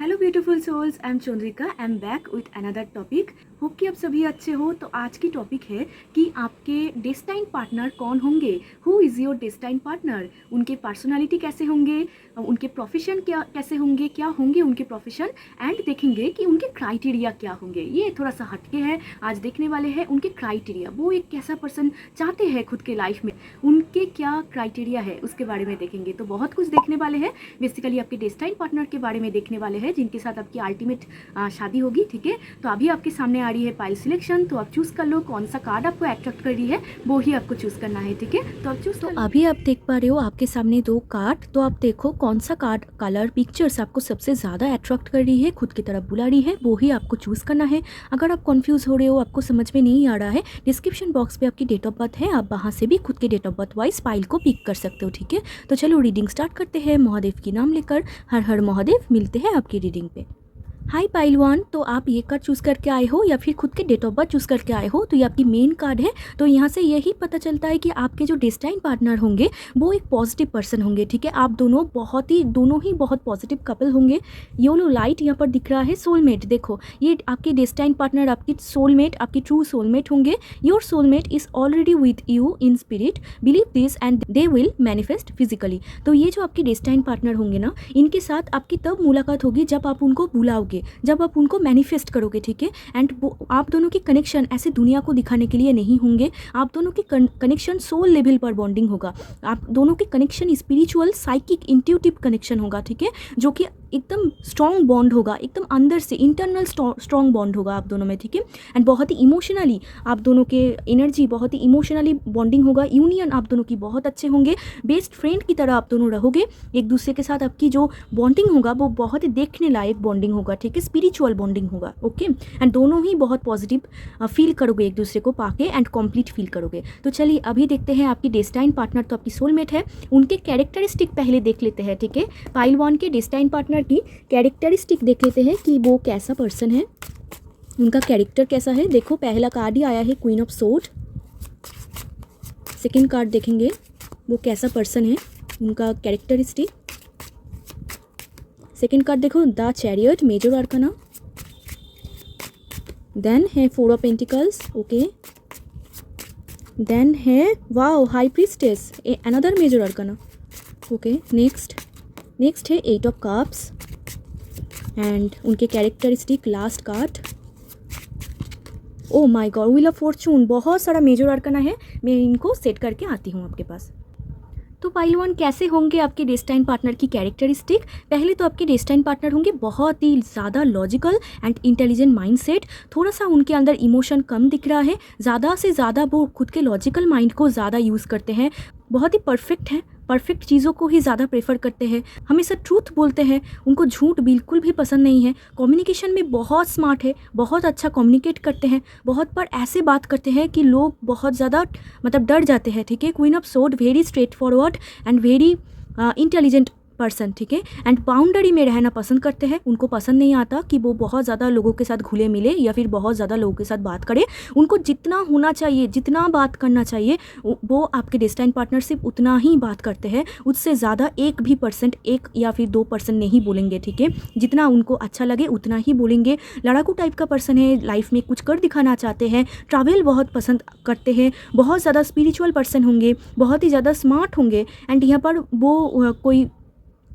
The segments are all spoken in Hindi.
Hello beautiful souls, I am Chandrika. I am back with another topic. Hope कि आप सभी अच्छे हो। तो आज की टॉपिक है कि आपके डेस्टाइन पार्टनर कौन होंगे। Who is your destined partner. उनके पर्सनालिटी कैसे होंगे, उनके प्रोफेशन क्या कैसे होंगे, क्या होंगे उनके प्रोफेशन, एंड देखेंगे कि उनके क्राइटेरिया क्या होंगे। ये थोड़ा सा हटके है, आज देखने वाले हैं उनके क्राइटेरिया। वो एक कैसा पर्सन चाहते हैं खुद के लाइफ में, उनके क्या क्राइटेरिया है उसके बारे में देखेंगे। तो बहुत कुछ देखने वाले हैं। बेसिकली आपके डेस्टाइन पार्टनर के बारे में देखने वाले हैं जिनके साथ आपकी अल्टीमेट शादी होगी। ठीक है, तो अभी आपके सामने आ रही है पाइल सिलेक्शन। तो आप चूज़ कर लो कौन सा कार्ड आपको अट्रैक्ट कर रही है, वो ही आपको चूज़ करना है। ठीक है, तो आप चूज़। तो अभी आप देख पा रहे हो आपके सामने दो कार्ड। तो आप देखो कौन सा कार्ड कलर पिक्चर्स आपको सबसे ज़्यादा अट्रैक्ट कर रही है, खुद की तरफ बुला रही है, वो ही आपको चूज़ करना है। अगर आप कंफ्यूज हो रहे हो, आपको समझ में नहीं आ रहा है, डिस्क्रिप्शन बॉक्स पे आपकी डेट ऑफ बर्थ है, आप वहाँ से भी खुद के date of birth wise file को पिक कर सकते हो। ठीक है, तो चलो रीडिंग स्टार्ट करते हैं महादेव की नाम लेकर। हर हर महादेव। मिलते हैं आपकी रीडिंग पे। हाय पाइल वन, तो आप ये कार्ड चूज़ करके आए हो या फिर खुद के डेट ऑफ बर्थ चूज़ करके आए हो, तो ये आपकी मेन कार्ड है। तो यहाँ से यही पता चलता है कि आपके जो डेस्टाइन पार्टनर होंगे वो एक पॉजिटिव पर्सन होंगे। ठीक है, आप दोनों ही बहुत पॉजिटिव कपल होंगे। ये लो लाइट यहाँ पर दिख रहा है, सोलमेट। देखो ये आपके डेस्टाइन पार्टनर आपकी सोलमेट, आपकी ट्रू सोलमेट होंगे। Your soulmate is already with you in spirit, believe this and they will manifest physically. तो ये जो आपके डेस्टाइन पार्टनर होंगे ना, इनके साथ आपकी तब मुलाकात होगी जब आप उनको बुलाओगे, जब आप उनको मैनिफेस्ट करोगे। ठीक है, एंड आप दोनों की कनेक्शन ऐसे दुनिया को दिखाने के लिए नहीं होंगे। आप दोनों की कनेक्शन सोल लेवल पर बॉन्डिंग होगा। आप दोनों की connection spiritual, psychic, intuitive connection होगा। ठीक है, जो कि एकदम स्ट्रॉन्ग बॉन्ड होगा, एकदम अंदर से इंटरनल स्ट्रॉन्ग बॉन्ड होगा आप दोनों में। ठीक है, एंड बहुत ही इमोशनली आप दोनों के एनर्जी, बहुत ही इमोशनली बॉन्डिंग होगा। यूनियन आप दोनों की बहुत अच्छे होंगे। बेस्ट फ्रेंड की तरह आप दोनों रहोगे एक दूसरे के साथ। आपकी जो बॉन्डिंग होगा वो बहुत ही देखने लायक बॉन्डिंग होगा। ठीक है, स्पिरिचुअल बॉन्डिंग होगा। ओके, एंड दोनों ही बहुत पॉजिटिव फील करोगे एक दूसरे को पाके, एंड कंप्लीट फील करोगे। तो चलिए अभी देखते हैं आपकी डेस्टाइन पार्टनर तो आपकी सोलमेट है, उनके कैरेक्टरिस्टिक पहले देख लेते हैं। ठीक है, पाइल वन के डेस्टाइन पार्टनर की कैरेक्टरिस्टिक देख लेते हैं कि वो कैसा पर्सन है, उनका कैरेक्टर कैसा है। देखो पहला कार्ड ही आया है queen of sword. Second card देखेंगे वो कैसा पर्सन है, उनका कैरेक्टरिस्टिक। सेकंड कार्ड देखो the chariot, major arcana. Then है four of pentacles. Okay, then है wow high priestess, another major arcana. Okay, next है एट ऑफ कप्स एंड उनके characteristic last card. Oh my god, wheel of fortune. बहुत सारा मेजर आर्काना है, मैं इनको सेट करके आती हूँ आपके पास। तो पाइल वन कैसे होंगे आपके डेस्टाइन पार्टनर की कैरेक्टरिस्टिक। पहले तो आपके डेस्टाइन पार्टनर होंगे बहुत ही ज़्यादा लॉजिकल एंड इंटेलिजेंट माइंडसेट। थोड़ा सा उनके अंदर इमोशन कम दिख रहा है, ज़्यादा से ज़्यादा वो खुद के लॉजिकल माइंड को ज़्यादा यूज़ करते हैं। बहुत ही परफेक्ट है, परफेक्ट चीज़ों को ही ज़्यादा प्रेफर करते हैं, हमेशा ट्रूथ बोलते हैं, उनको झूठ बिल्कुल भी पसंद नहीं है। कम्युनिकेशन में बहुत स्मार्ट है, बहुत अच्छा कम्युनिकेट करते हैं, बहुत बार ऐसे बात करते हैं कि लोग बहुत ज़्यादा मतलब डर जाते हैं। ठीक है, queen of sword, very straight forward and very intelligent person. ठीक है, एंड बाउंड्री में रहना पसंद करते हैं। उनको पसंद नहीं आता कि वो बहुत ज़्यादा लोगों के साथ घुले मिले या फिर बहुत ज़्यादा लोगों के साथ बात करे। उनको जितना होना चाहिए, जितना बात करना चाहिए, वो आपके डेस्टाइन पार्टनर सिर्फ उतना ही बात करते हैं। उससे ज़्यादा 1% या फिर 2% नहीं बोलेंगे। ठीक है, जितना उनको अच्छा लगे उतना ही बोलेंगे। लड़ाकू टाइप का पर्सन है, लाइफ में कुछ कर दिखाना चाहते हैं, ट्रैवल बहुत पसंद करते हैं, बहुत ज़्यादा स्पिरिचुअल पर्सन होंगे, बहुत ही ज़्यादा स्मार्ट होंगे। एंड यहाँ पर वो कोई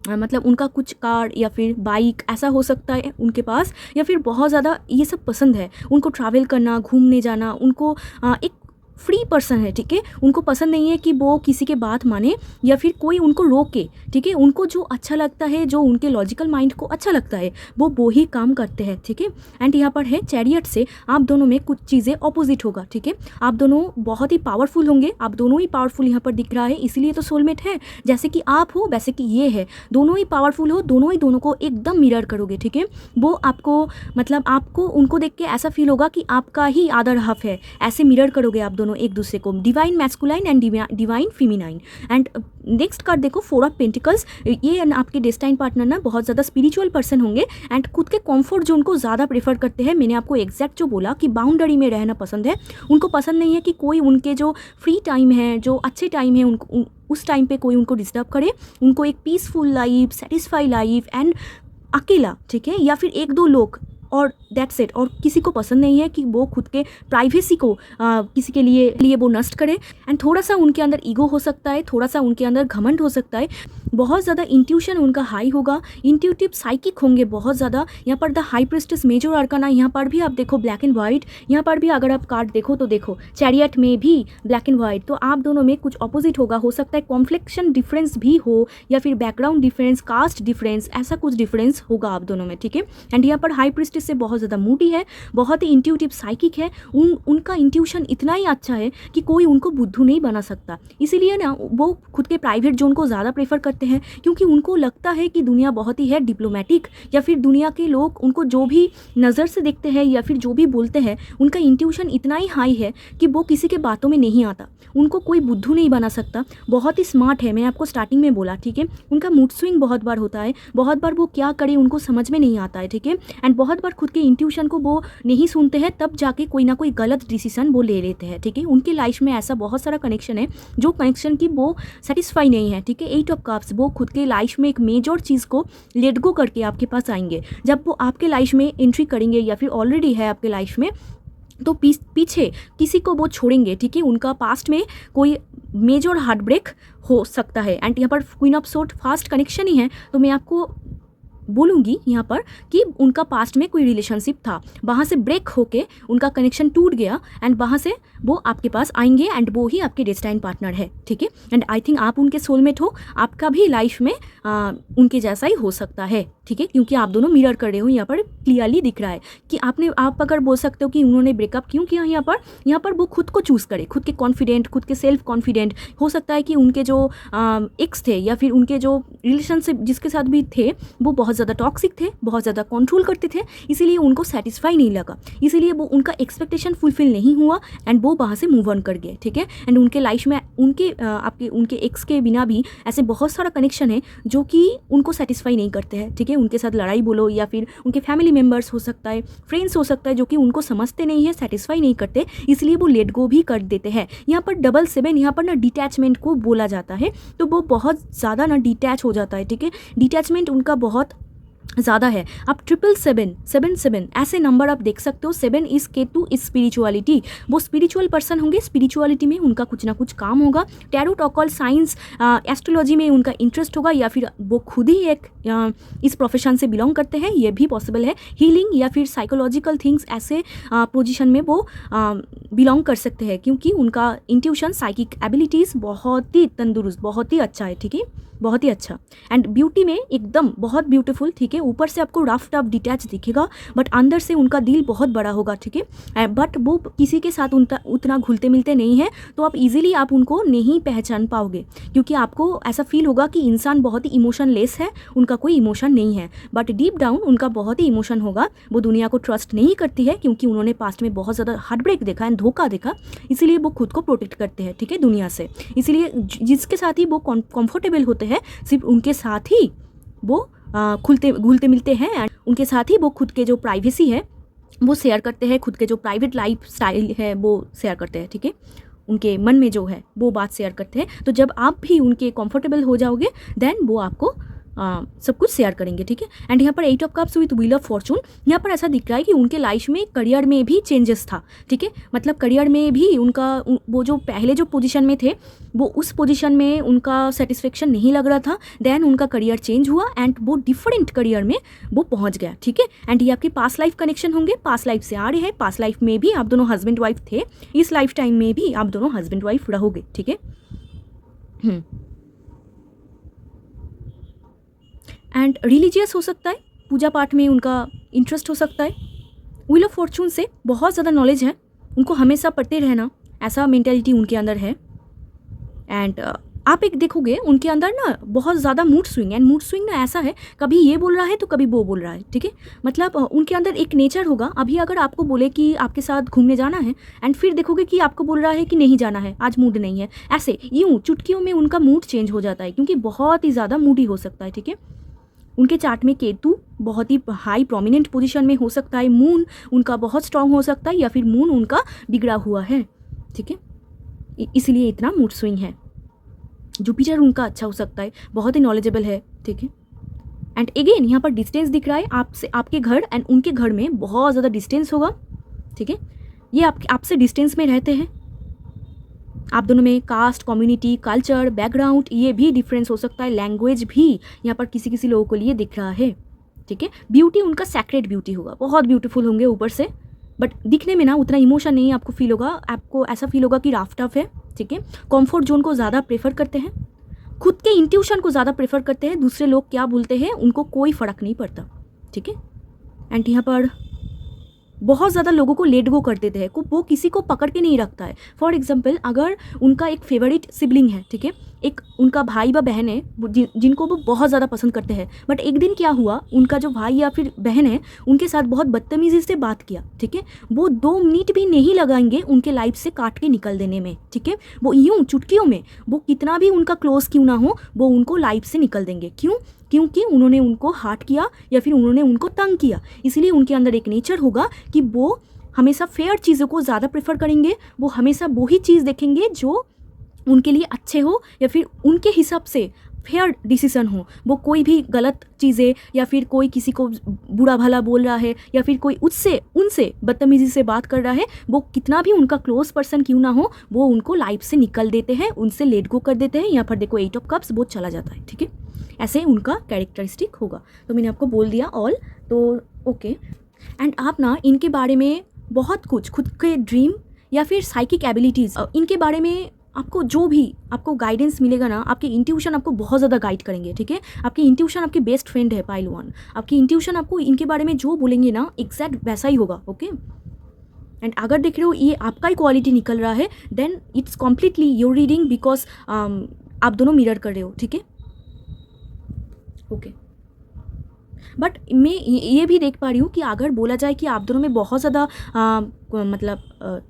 मतलब उनका कुछ कार या फिर बाइक ऐसा हो सकता है उनके पास, या फिर बहुत ज़्यादा ये सब पसंद है उनको, ट्रैवल करना, घूमने जाना। उनको एक फ्री पर्सन है। ठीक है, उनको पसंद नहीं है कि वो किसी के बात माने या फिर कोई उनको रोके। ठीक है, उनको जो अच्छा लगता है, जो उनके लॉजिकल माइंड को अच्छा लगता है, वो ही काम करते हैं। ठीक है, एंड यहाँ पर है चैरियट से आप दोनों में कुछ चीज़ें ऑपोजिट होगा। ठीक है, आप दोनों बहुत ही पावरफुल होंगे, आप दोनों ही पावरफुल यहाँ पर दिख रहा है, इसीलिए तो सोलमेट है। जैसे कि आप हो वैसे कि ये है, दोनों ही पावरफुल हो, दोनों ही दोनों को एकदम मिरर करोगे। ठीक है, वो आपको मतलब आपको उनको देख के ऐसा फील होगा कि आपका ही आधा हाफ है, ऐसे मिरर करोगे आप दोनों एक दूसरे को। Divine masculine and divine feminine. And next card देखो फोर ऑफ पेंटिकल्स। ये आपके डेस्टाइन पार्टनर ना बहुत ज़्यादा स्पिरिचुअल पर्सन होंगे एंड खुद के कंफर्ट जोन को ज़्यादा प्रेफर करते हैं। मैंने आपको एग्जैक्ट जो बोला कि बाउंड्री में रहना पसंद है, उनको पसंद नहीं है कि कोई उनके जो फ्री टाइम है, जो अच्छे टाइम है, उनको उस टाइम पे कोई उनको डिस्टर्ब करे। उनको एक peaceful life, satisfy life and अकेला, ठीक है, या फिर एक दो लोग और दैट्स इट, और किसी को पसंद नहीं है कि वो खुद के प्राइवेसी को किसी के लिए वो नष्ट करे। एंड थोड़ा सा उनके अंदर ईगो हो सकता है, थोड़ा सा उनके अंदर घमंड हो सकता है, बहुत ज़्यादा इंट्यूशन उनका हाई होगा, इंट्यूटिव साइकिक होंगे बहुत ज़्यादा। यहाँ पर the high priestess major arcana, यहाँ पर भी आप देखो ब्लैक एंड वाइट, यहाँ पर भी अगर आप कार्ड देखो तो देखो चैरियट में भी ब्लैक एंड वाइट, तो आप दोनों में कुछ ऑपोजिट होगा, हो सकता है कॉम्प्लेक्शन डिफरेंस भी हो या फिर बैकग्राउंड डिफरेंस, कास्ट डिफरेंस, ऐसा कुछ डिफरेंस होगा आप दोनों में, ठीक है। एंड यहाँ पर हाई प्रिस्टेस से बहुत ज़्यादा मूडी है, बहुत ही इंट्यूटिव साइकिक है, उनका इंट्यूशन इतना ही अच्छा है कि कोई उनको बुद्धू नहीं बना सकता। इसीलिए ना वो खुद के प्राइवेट जोन को ज़्यादा प्रेफर करते हैं, क्योंकि उनको लगता है कि दुनिया बहुत ही है डिप्लोमेटिक, या फिर दुनिया के लोग उनको जो भी नज़र से देखते हैं या फिर जो भी बोलते हैं, उनका इंट्यूशन इतना ही हाई है कि वो किसी के बातों में नहीं आता, उनको कोई बुद्धू नहीं बना सकता। बहुत ही स्मार्ट है, मैं आपको स्टार्टिंग में बोला, ठीक है। उनका मूड स्विंग बहुत बार होता है, बहुत बार वो क्या करे उनको समझ में नहीं आता है, ठीक है। एंड बहुत बार खुद के इंट्यूशन को वो नहीं सुनते हैं, तब जाके कोई ना कोई गलत डिसीजन वो ले लेते हैं, ठीक है। उनकी लाइफ में ऐसा बहुत सारा कनेक्शन है जो कनेक्शन की वो सेटिस्फाई नहीं है, ठीक है। 8 ऑफ कप्स, वो खुद के लाइफ में एक मेजर चीज़ को लेट गो करके आपके पास आएंगे। जब वो आपके लाइफ में एंट्री करेंगे या फिर ऑलरेडी है आपके लाइफ में, तो पीछे किसी को वो छोड़ेंगे, ठीक है। उनका पास्ट में कोई मेजर हार्ट ब्रेक हो सकता है। एंड यहाँ पर queen of sword fast connection ही है, तो मैं आपको बोलूँगी यहाँ पर कि उनका पास्ट में कोई रिलेशनशिप था, वहाँ से ब्रेक होके उनका कनेक्शन टूट गया, एंड वहाँ से वो आपके पास आएंगे, एंड वो ही आपके डेस्टाइन पार्टनर है, ठीक है। एंड आई थिंक आप उनके सोलमेट हो, आपका भी लाइफ में उनके जैसा ही हो सकता है, ठीक है, क्योंकि आप दोनों मिरर कर रहे हो, यहाँ पर क्लियरली दिख रहा है कि आप अगर बोल सकते हो कि उन्होंने ब्रेकअप क्यों किया, यहाँ पर वो खुद को चूज़ करे, खुद के कॉन्फिडेंट, खुद के सेल्फ कॉन्फिडेंट। हो सकता है कि उनके जो एक्स थे या फिर उनके जो रिलेशनशिप जिसके साथ भी थे वो बहुत ज़्यादा टॉक्सिक थे, बहुत ज़्यादा कंट्रोल करते थे, इसीलिए उनको सेटिस्फाई नहीं लगा, इसीलिए वो उनका एक्सपेक्टेशन फुलफिल नहीं हुआ, एंड वो वहाँ से मूव ऑन कर गए, ठीक है। एंड उनके लाइफ में उनके एक्स के बिना भी ऐसे बहुत सारा कनेक्शन है जो कि उनको सेटिस्फाई नहीं करते हैं, ठीक है। उनके साथ लड़ाई बोलो या फिर उनके फैमिली मेम्बर्स हो सकता है, फ्रेंड्स हो सकता है, जो कि उनको समझते नहीं है, सेटिस्फाई नहीं करते, इसलिए वो लेट गो भी कर देते हैं। यहाँ पर 7 यहाँ पर ना डिटैचमेंट को बोला जाता है, तो वो बहुत ज़्यादा ना डिटैच हो जाता है, ठीक है। डिटैचमेंट उनका बहुत ज़्यादा है। आप 777 ऐसे नंबर आप देख सकते हो। 7 इज़ केतु इज स्पिरिचुअलिटी, वो स्पिरिचुअल पर्सन होंगे, स्पिरिचुअलिटी में उनका कुछ ना कुछ काम होगा, टैरोट ऑकल्ट साइंस एस्ट्रोलॉजी में उनका इंटरेस्ट होगा, या फिर वो खुद ही एक इस प्रोफेशन से बिलोंग करते हैं, ये भी पॉसिबल है। हीलिंग या फिर साइकोलॉजिकल थिंग्स ऐसे पोजीशन में वो बिलोंग कर सकते हैं, क्योंकि उनका इंट्यूशन, साइकिक एबिलिटीज़ बहुत ही तंदुरुस्त, बहुत ही अच्छा है, ठीक है, बहुत ही अच्छा। एंड ब्यूटी में एकदम बहुत ब्यूटीफुल, ठीक है। ऊपर से आपको रफ टफ डिटैच दिखेगा, बट अंदर से उनका दिल बहुत बड़ा होगा, ठीक है। बट वो किसी के साथ उतना घुलते मिलते नहीं है, तो आप इजीली आप उनको नहीं पहचान पाओगे, क्योंकि आपको ऐसा फील होगा कि इंसान बहुत ही इमोशनलेस है, उनका कोई इमोशन नहीं है, बट डीप डाउन उनका बहुत ही इमोशन होगा। वो दुनिया को ट्रस्ट नहीं करती है, क्योंकि उन्होंने पास्ट में बहुत ज़्यादा हार्ट ब्रेक देखा है, धोखा देखा, इसीलिए वो खुद को प्रोटेक्ट करते हैं, ठीक है, दुनिया से। इसीलिए जिसके साथ ही वो कंफर्टेबल होते हैं, सिर्फ उनके साथ ही वो घुलते मिलते हैं, एंड उनके साथ ही वो खुद के जो प्राइवेसी है वो शेयर करते हैं, खुद के जो प्राइवेट लाइफ स्टाइल है वो शेयर करते हैं, ठीक है। उनके मन में जो है वो बात शेयर करते हैं, तो जब आप भी उनके कंफर्टेबल हो जाओगे, देन वो आपको सब कुछ शेयर करेंगे, ठीक है। एंड यहाँ पर 8 of cups with wheel of Fortune, यहाँ पर ऐसा दिख रहा है कि उनके लाइफ में करियर में भी चेंजेस था, ठीक है। मतलब करियर में भी उनका वो जो पहले जो पोजीशन में थे, वो उस पोजीशन में उनका सेटिस्फेक्शन नहीं लग रहा था, देन उनका करियर चेंज हुआ, एंड वो डिफरेंट करियर में वो पहुँच गया, ठीक है। एंड ये आपकी पास्ट लाइफ कनेक्शन होंगे, पास्ट लाइफ से आ रहे हैं, पास्ट लाइफ में भी आप दोनों हस्बैंड वाइफ थे, इस लाइफ टाइम में भी आप दोनों हस्बैंड वाइफ रहोगे, ठीक है। एंड रिलीजियस हो सकता है, पूजा पाठ में उनका इंटरेस्ट हो सकता है। व्हील ऑफ फॉर्चून से बहुत ज़्यादा नॉलेज है, उनको हमेशा पढ़ते रहना, ऐसा मेंटालिटी उनके अंदर है। एंड आप एक देखोगे उनके अंदर ना बहुत ज़्यादा mood swing, and mood swing ना ऐसा है, कभी ये बोल रहा है तो कभी वो बोल रहा है, ठीक है। मतलब उनके अंदर एक नेचर होगा, अभी अगर आपको बोले कि आपके साथ घूमने जाना है, एंड फिर देखोगे कि आपको बोल रहा है कि नहीं जाना है, आज मूड नहीं है, ऐसे यूँ चुटकियों में उनका मूड चेंज हो जाता है, क्योंकि बहुत ही ज़्यादा मूडी हो सकता है, ठीक है। उनके चार्ट में केतु बहुत ही हाई प्रोमिनेंट पोजीशन में हो सकता है, मून उनका बहुत स्ट्रांग हो सकता है, या फिर मून उनका बिगड़ा हुआ है, ठीक है, इसलिए इतना मूड स्विंग है। जुपिटर उनका अच्छा हो सकता है, बहुत ही नॉलेजेबल है, ठीक है। एंड अगेन यहाँ पर डिस्टेंस दिख रहा है आपसे, आपके घर एंड उनके घर में बहुत ज़्यादा डिस्टेंस होगा, ठीक है। ये आपसे डिस्टेंस में रहते हैं, आप दोनों में कास्ट, कम्युनिटी, कल्चर, बैकग्राउंड ये भी डिफरेंस हो सकता है, लैंग्वेज भी यहाँ पर किसी किसी लोगों को लिए दिख रहा है, ठीक है। ब्यूटी उनका सैक्रेड ब्यूटी होगा, बहुत ब्यूटीफुल होंगे ऊपर से, बट दिखने में ना उतना इमोशन नहीं आपको फील होगा, आपको ऐसा फील होगा कि रफ टफ है, ठीक है। कंफर्ट जोन को ज़्यादा प्रेफर करते हैं, खुद के इंट्यूशन को ज़्यादा प्रेफर करते हैं, दूसरे लोग क्या बोलते हैं उनको कोई फ़र्क नहीं पड़ता, ठीक है। एंड यहाँ पर बहुत ज़्यादा लोगों को लेट गो कर देते हैं, वो किसी को पकड़ के नहीं रखता है। फॉर एग्जाम्पल अगर उनका एक फेवरेट सिबलिंग है, ठीक है, एक उनका भाई व बहन है जिनको वो बहुत ज़्यादा पसंद करते हैं, बट एक दिन क्या हुआ, उनका जो भाई या फिर बहन है उनके साथ बहुत बदतमीज़ी से बात किया, ठीक है। वो 2 मिनट भी नहीं लगाएंगे उनके लाइफ से काट के निकल देने में, ठीक है। वो यूँ चुटकियों में, वो कितना भी उनका क्लोज क्यों ना हो, वो उनको लाइफ से निकल देंगे। क्यों? क्योंकि उन्होंने उनको हर्ट किया या फिर उन्होंने उनको तंग किया। इसलिए उनके अंदर एक नेचर होगा कि वो हमेशा फेयर चीज़ों को ज़्यादा प्रेफर करेंगे, वो हमेशा वही चीज़ देखेंगे जो उनके लिए अच्छे हो या फिर उनके हिसाब से फेयर डिसीजन हो। वो कोई भी गलत चीज़ें या फिर कोई किसी को बुरा भला बोल रहा है या फिर कोई उनसे बदतमीज़ी से बात कर रहा है, वो कितना भी उनका क्लोज पर्सन क्यों ना हो, वो उनको लाइफ से निकल देते हैं, उनसे लेट गो कर देते हैं। यहाँ पर देखो 8 ऑफ कप्स, वो चला जाता है, ठीक है। ऐसे उनका कैरेक्टरिस्टिक होगा। तो मैंने आपको बोल दिया ऑल, तो ओके। एंड आप ना इनके बारे में बहुत कुछ, खुद के ड्रीम या फिर साइकिक एबिलिटीज़, इनके बारे में आपको जो भी आपको गाइडेंस मिलेगा ना, आपके इंट्यूशन आपको बहुत ज़्यादा गाइड करेंगे, ठीक है। आपकी इंट्यूशन आपकी बेस्ट फ्रेंड है पाइल 1। आपकी इंट्यूशन आपको इनके बारे में जो बोलेंगे ना एग्जैक्ट वैसा ही होगा, ओके। एंड अगर देख रहे हो ये आपका ही क्वालिटी निकल रहा है, then it's completely your reading, because आप दोनों मिरर कर रहे हो, ठीक है, ओके। बट मैं ये भी देख पा रही हूँ कि अगर बोला जाए कि आप दोनों में बहुत ज़्यादा मतलब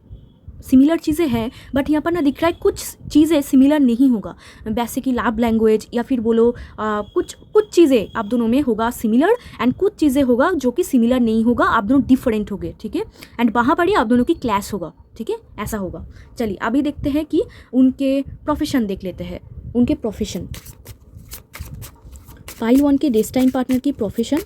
सिमिलर चीज़ें हैं, बट यहाँ पर ना दिख रहा है कुछ चीज़ें सिमिलर नहीं होगा, वैसे कि लव लैंग्वेज या फिर बोलो कुछ चीज़ें आप दोनों में होगा सिमिलर, एंड कुछ चीज़ें होगा जो कि सिमिलर नहीं होगा, आप दोनों डिफरेंट होंगे, ठीक है। एंड वहाँ पर ही आप दोनों की क्लैश होगा, ठीक है, ऐसा होगा। चलिए अभी देखते हैं कि उनके प्रोफेशन देख लेते हैं, उनके प्रोफेशन, पाइल 1 के डेस्टाइन पार्टनर की प्रोफेशन।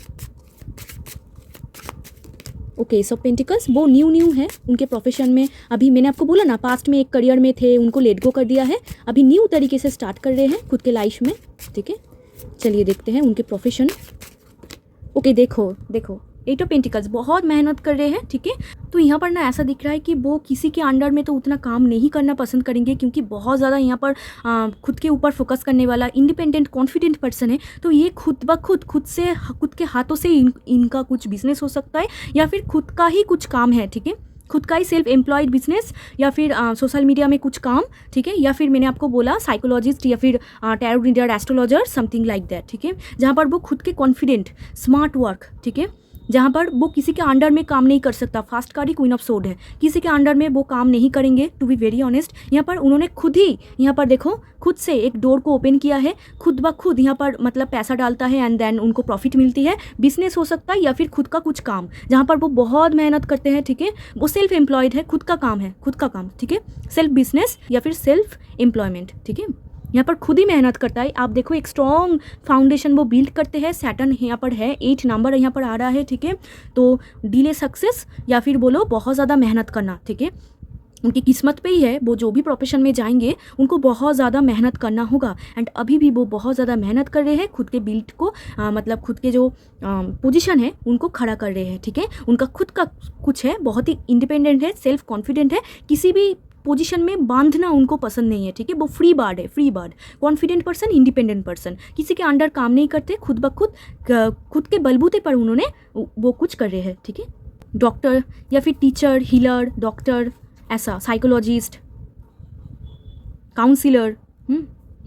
ओके, सब पेंटिकल्स वो न्यू है उनके प्रोफेशन में। अभी मैंने आपको बोला ना पास्ट में एक करियर में थे, उनको लेट गो कर दिया है, अभी न्यू तरीके से स्टार्ट कर रहे हैं खुद के लाइफ में, ठीक है। चलिए देखते हैं उनके प्रोफेशन। ओके, देखो 8 ऑफ पेंटिकल्स, बहुत मेहनत कर रहे हैं, ठीक है। तो यहाँ पर ना ऐसा दिख रहा है कि वो किसी के अंडर में तो उतना काम नहीं करना पसंद करेंगे, क्योंकि बहुत ज़्यादा यहाँ पर खुद के ऊपर फोकस करने वाला इंडिपेंडेंट कॉन्फिडेंट पर्सन है। तो ये खुद के हाथों से इनका कुछ बिजनेस हो सकता है, या फिर खुद का ही कुछ काम है, ठीक है, खुद का ही सेल्फ एम्प्लॉयड बिजनेस, या फिर सोशल मीडिया में कुछ काम, ठीक है, या फिर मैंने आपको बोला साइकोलॉजिस्ट या फिर tarot reader, astrologer, something like that, ठीक है। जहाँ पर वो खुद के कॉन्फिडेंट, स्मार्ट वर्क, ठीक है, जहाँ पर वो किसी के अंडर में काम नहीं कर सकता। Fast card he queen of sword है, किसी के अंडर में वो काम नहीं करेंगे, टू बी वेरी ऑनेस्ट। यहाँ पर उन्होंने खुद ही, यहाँ पर देखो, खुद से एक डोर को ओपन किया है, खुद ब खुद यहाँ पर मतलब पैसा डालता है एंड देन उनको प्रॉफिट मिलती है। बिजनेस हो सकता है या फिर खुद का कुछ काम, जहाँ पर वो बहुत मेहनत करते हैं, ठीक है। वो सेल्फ एम्प्लॉयड है, खुद का काम, ठीक है, सेल्फ बिजनेस या फिर सेल्फ एम्प्लॉयमेंट, ठीक है। यहाँ पर खुद ही मेहनत करता है। आप देखो एक स्ट्रॉन्ग फाउंडेशन वो बिल्ड करते हैं। सैटर्न यहाँ पर है, 8 नंबर यहाँ पर आ रहा है, ठीक है। तो डिले सक्सेस या फिर बोलो बहुत ज़्यादा मेहनत करना, ठीक है, उनकी किस्मत पे ही है। वो जो भी प्रोफेशन में जाएंगे उनको बहुत ज़्यादा मेहनत करना होगा, एंड अभी भी वो बहुत ज़्यादा मेहनत कर रहे हैं खुद के बिल्ड को, मतलब खुद के जो पोजीशन है उनको खड़ा कर रहे हैं, ठीक है। उनका खुद का कुछ है, बहुत ही इंडिपेंडेंट है, सेल्फ कॉन्फिडेंट है, किसी भी पोजीशन में बांधना उनको पसंद नहीं है, ठीक है। वो फ्री बर्ड है, free bird, confident person, independent person, किसी के अंडर काम नहीं करते, खुद ब खुद के बलबूते पर उन्होंने वो कुछ कर रहे हैं, ठीक है। डॉक्टर या फिर टीचर, हीलर, डॉक्टर, ऐसा साइकोलॉजिस्ट, काउंसिलर,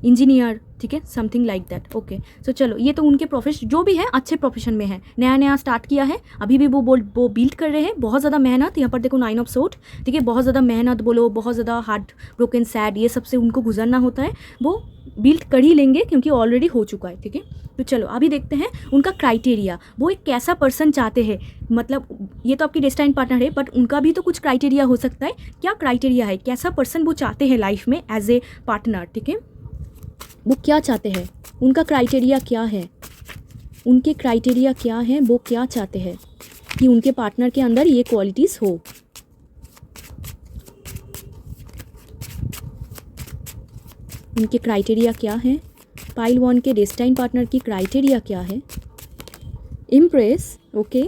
इंजीनियर, ठीक है, समथिंग लाइक दैट। ओके, सो चलो ये तो उनके प्रोफेशन जो भी है अच्छे प्रोफेशन में है, नया स्टार्ट किया है, अभी भी वो बिल्ड कर रहे हैं, बहुत ज़्यादा मेहनत। यहाँ पर देखो 9 ऑफ सोर्ड, ठीक है, बहुत ज़्यादा मेहनत बोलो, बहुत ज़्यादा हार्ट ब्रोकन, सैड, ये सबसे उनको गुजरना होता है। वो बिल्ड कर ही लेंगे क्योंकि ऑलरेडी हो चुका है, ठीक है। तो चलो अभी देखते हैं उनका क्राइटेरिया, वो एक कैसा पर्सन चाहते हैं। मतलब ये तो आपकी डेस्टाइन पार्टनर है, बट उनका भी तो कुछ क्राइटेरिया हो सकता है। क्या क्राइटेरिया है, कैसा पर्सन वो चाहते हैं लाइफ में एज ए पार्टनर, ठीक है। वो क्या चाहते हैं, उनका क्राइटेरिया क्या है, उनके क्राइटेरिया क्या हैं, वो क्या चाहते हैं कि उनके पार्टनर के अंदर ये क्वालिटीज़ हो। उनके क्राइटेरिया क्या हैं, पाइल 1 के डेस्टाइन पार्टनर की क्राइटेरिया क्या है। Impress, okay.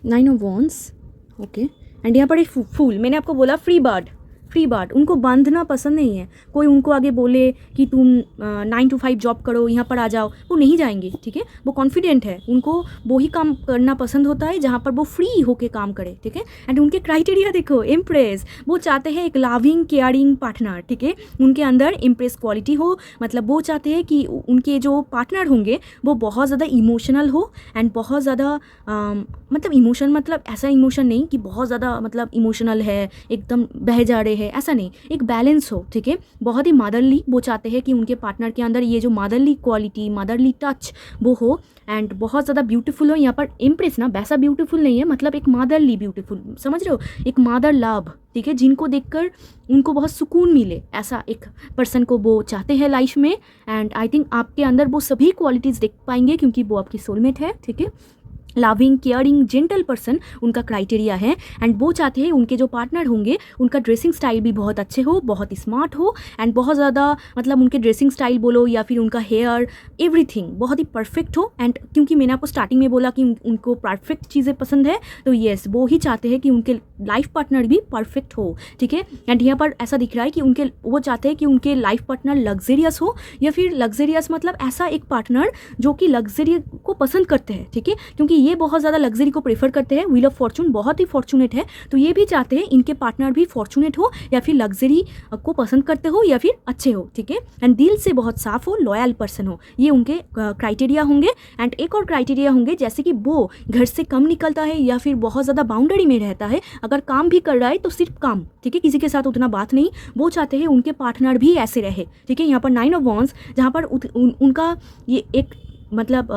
9 of wands, okay. And यहाँ पर एक फूल, मैंने आपको बोला फ्री बर्ड, उनको बांधना पसंद नहीं है। कोई उनको आगे बोले कि तुम 9 to 5 जॉब करो, यहाँ पर आ जाओ, वो नहीं जाएंगे, ठीक है। वो कॉन्फिडेंट है, उनको वो ही काम करना पसंद होता है जहाँ पर वो फ्री होके काम करे, ठीक है। एंड उनके क्राइटेरिया देखो, इम्प्रेस, वो चाहते हैं एक लविंग केयरिंग पार्टनर, ठीक है। उनके अंदर इम्प्रेस क्वालिटी हो, मतलब वो चाहते हैं कि उनके जो पार्टनर होंगे वो बहुत ज़्यादा इमोशनल हो एंड बहुत ज़्यादा मतलब इमोशन, मतलब ऐसा इमोशन नहीं कि बहुत ज़्यादा मतलब इमोशनल है, एकदम बह जा रहे हैं, ऐसा नहीं, एक बैलेंस हो, ठीक है। बहुत ही मदरली, वो चाहते हैं कि उनके पार्टनर के अंदर ये जो मदरली क्वालिटी, मदरली टच वो हो एंड बहुत ज़्यादा ब्यूटीफुल हो। यहाँ पर इम्प्रेस ना वैसा ब्यूटीफुल नहीं है, मतलब एक मदरली ब्यूटीफुल, समझ रहे हो, एक मदर लव, ठीक है, जिनको देखकर उनको बहुत सुकून मिले, ऐसा एक पर्सन को वो चाहते हैं लाइफ में। एंड आई थिंक आपके अंदर वो सभी क्वालिटीज़ देख पाएंगे क्योंकि वो आपकी सोलमेट है, ठीक है। लविंग केयरिंग जेंटल पर्सन उनका क्राइटेरिया है। एंड वो चाहते हैं उनके जो पार्टनर होंगे उनका ड्रेसिंग स्टाइल भी बहुत अच्छे हो, बहुत स्मार्ट हो एंड बहुत ज़्यादा मतलब उनके ड्रेसिंग स्टाइल बोलो या फिर उनका हेयर एवरीथिंग बहुत ही परफेक्ट हो। एंड क्योंकि मैंने आपको स्टार्टिंग में बोला कि उनको परफेक्ट चीज़ें पसंद है, तो येस वो ही चाहते हैं कि उनके लाइफ पार्टनर भी परफेक्ट हो, ठीक है। एंड यहाँ पर ऐसा दिख रहा है कि वो चाहते हैं कि उनके लाइफ पार्टनर लग्जरियस हो, या फिर लग्जरियस मतलब ऐसा एक पार्टनर जो कि लग्जरी को पसंद करते हैं, ठीक है, क्योंकि ये बहुत ज़्यादा लग्जरी को प्रेफर करते हैं। व्हील ऑफ फॉर्चून बहुत ही फॉर्चुनेट है, तो ये भी चाहते हैं इनके पार्टनर भी फॉर्चुनेट हो या फिर लग्जरी को पसंद करते हो या फिर अच्छे हो, ठीक है। एंड दिल से बहुत साफ हो, लॉयल पर्सन हो, ये उनके क्राइटेरिया होंगे। एंड एक और क्राइटेरिया होंगे जैसे कि वो घर से कम निकलता है या फिर बहुत ज़्यादा बाउंड्री में रहता है, अगर काम भी कर रहा है तो सिर्फ काम, ठीक है, किसी के साथ उतना बात नहीं। वो चाहते हैं उनके पार्टनर भी ऐसे रहे, ठीक है। यहाँ पर 9 ऑफ वॉन्ड्स जहाँ पर उनका ये एक मतलब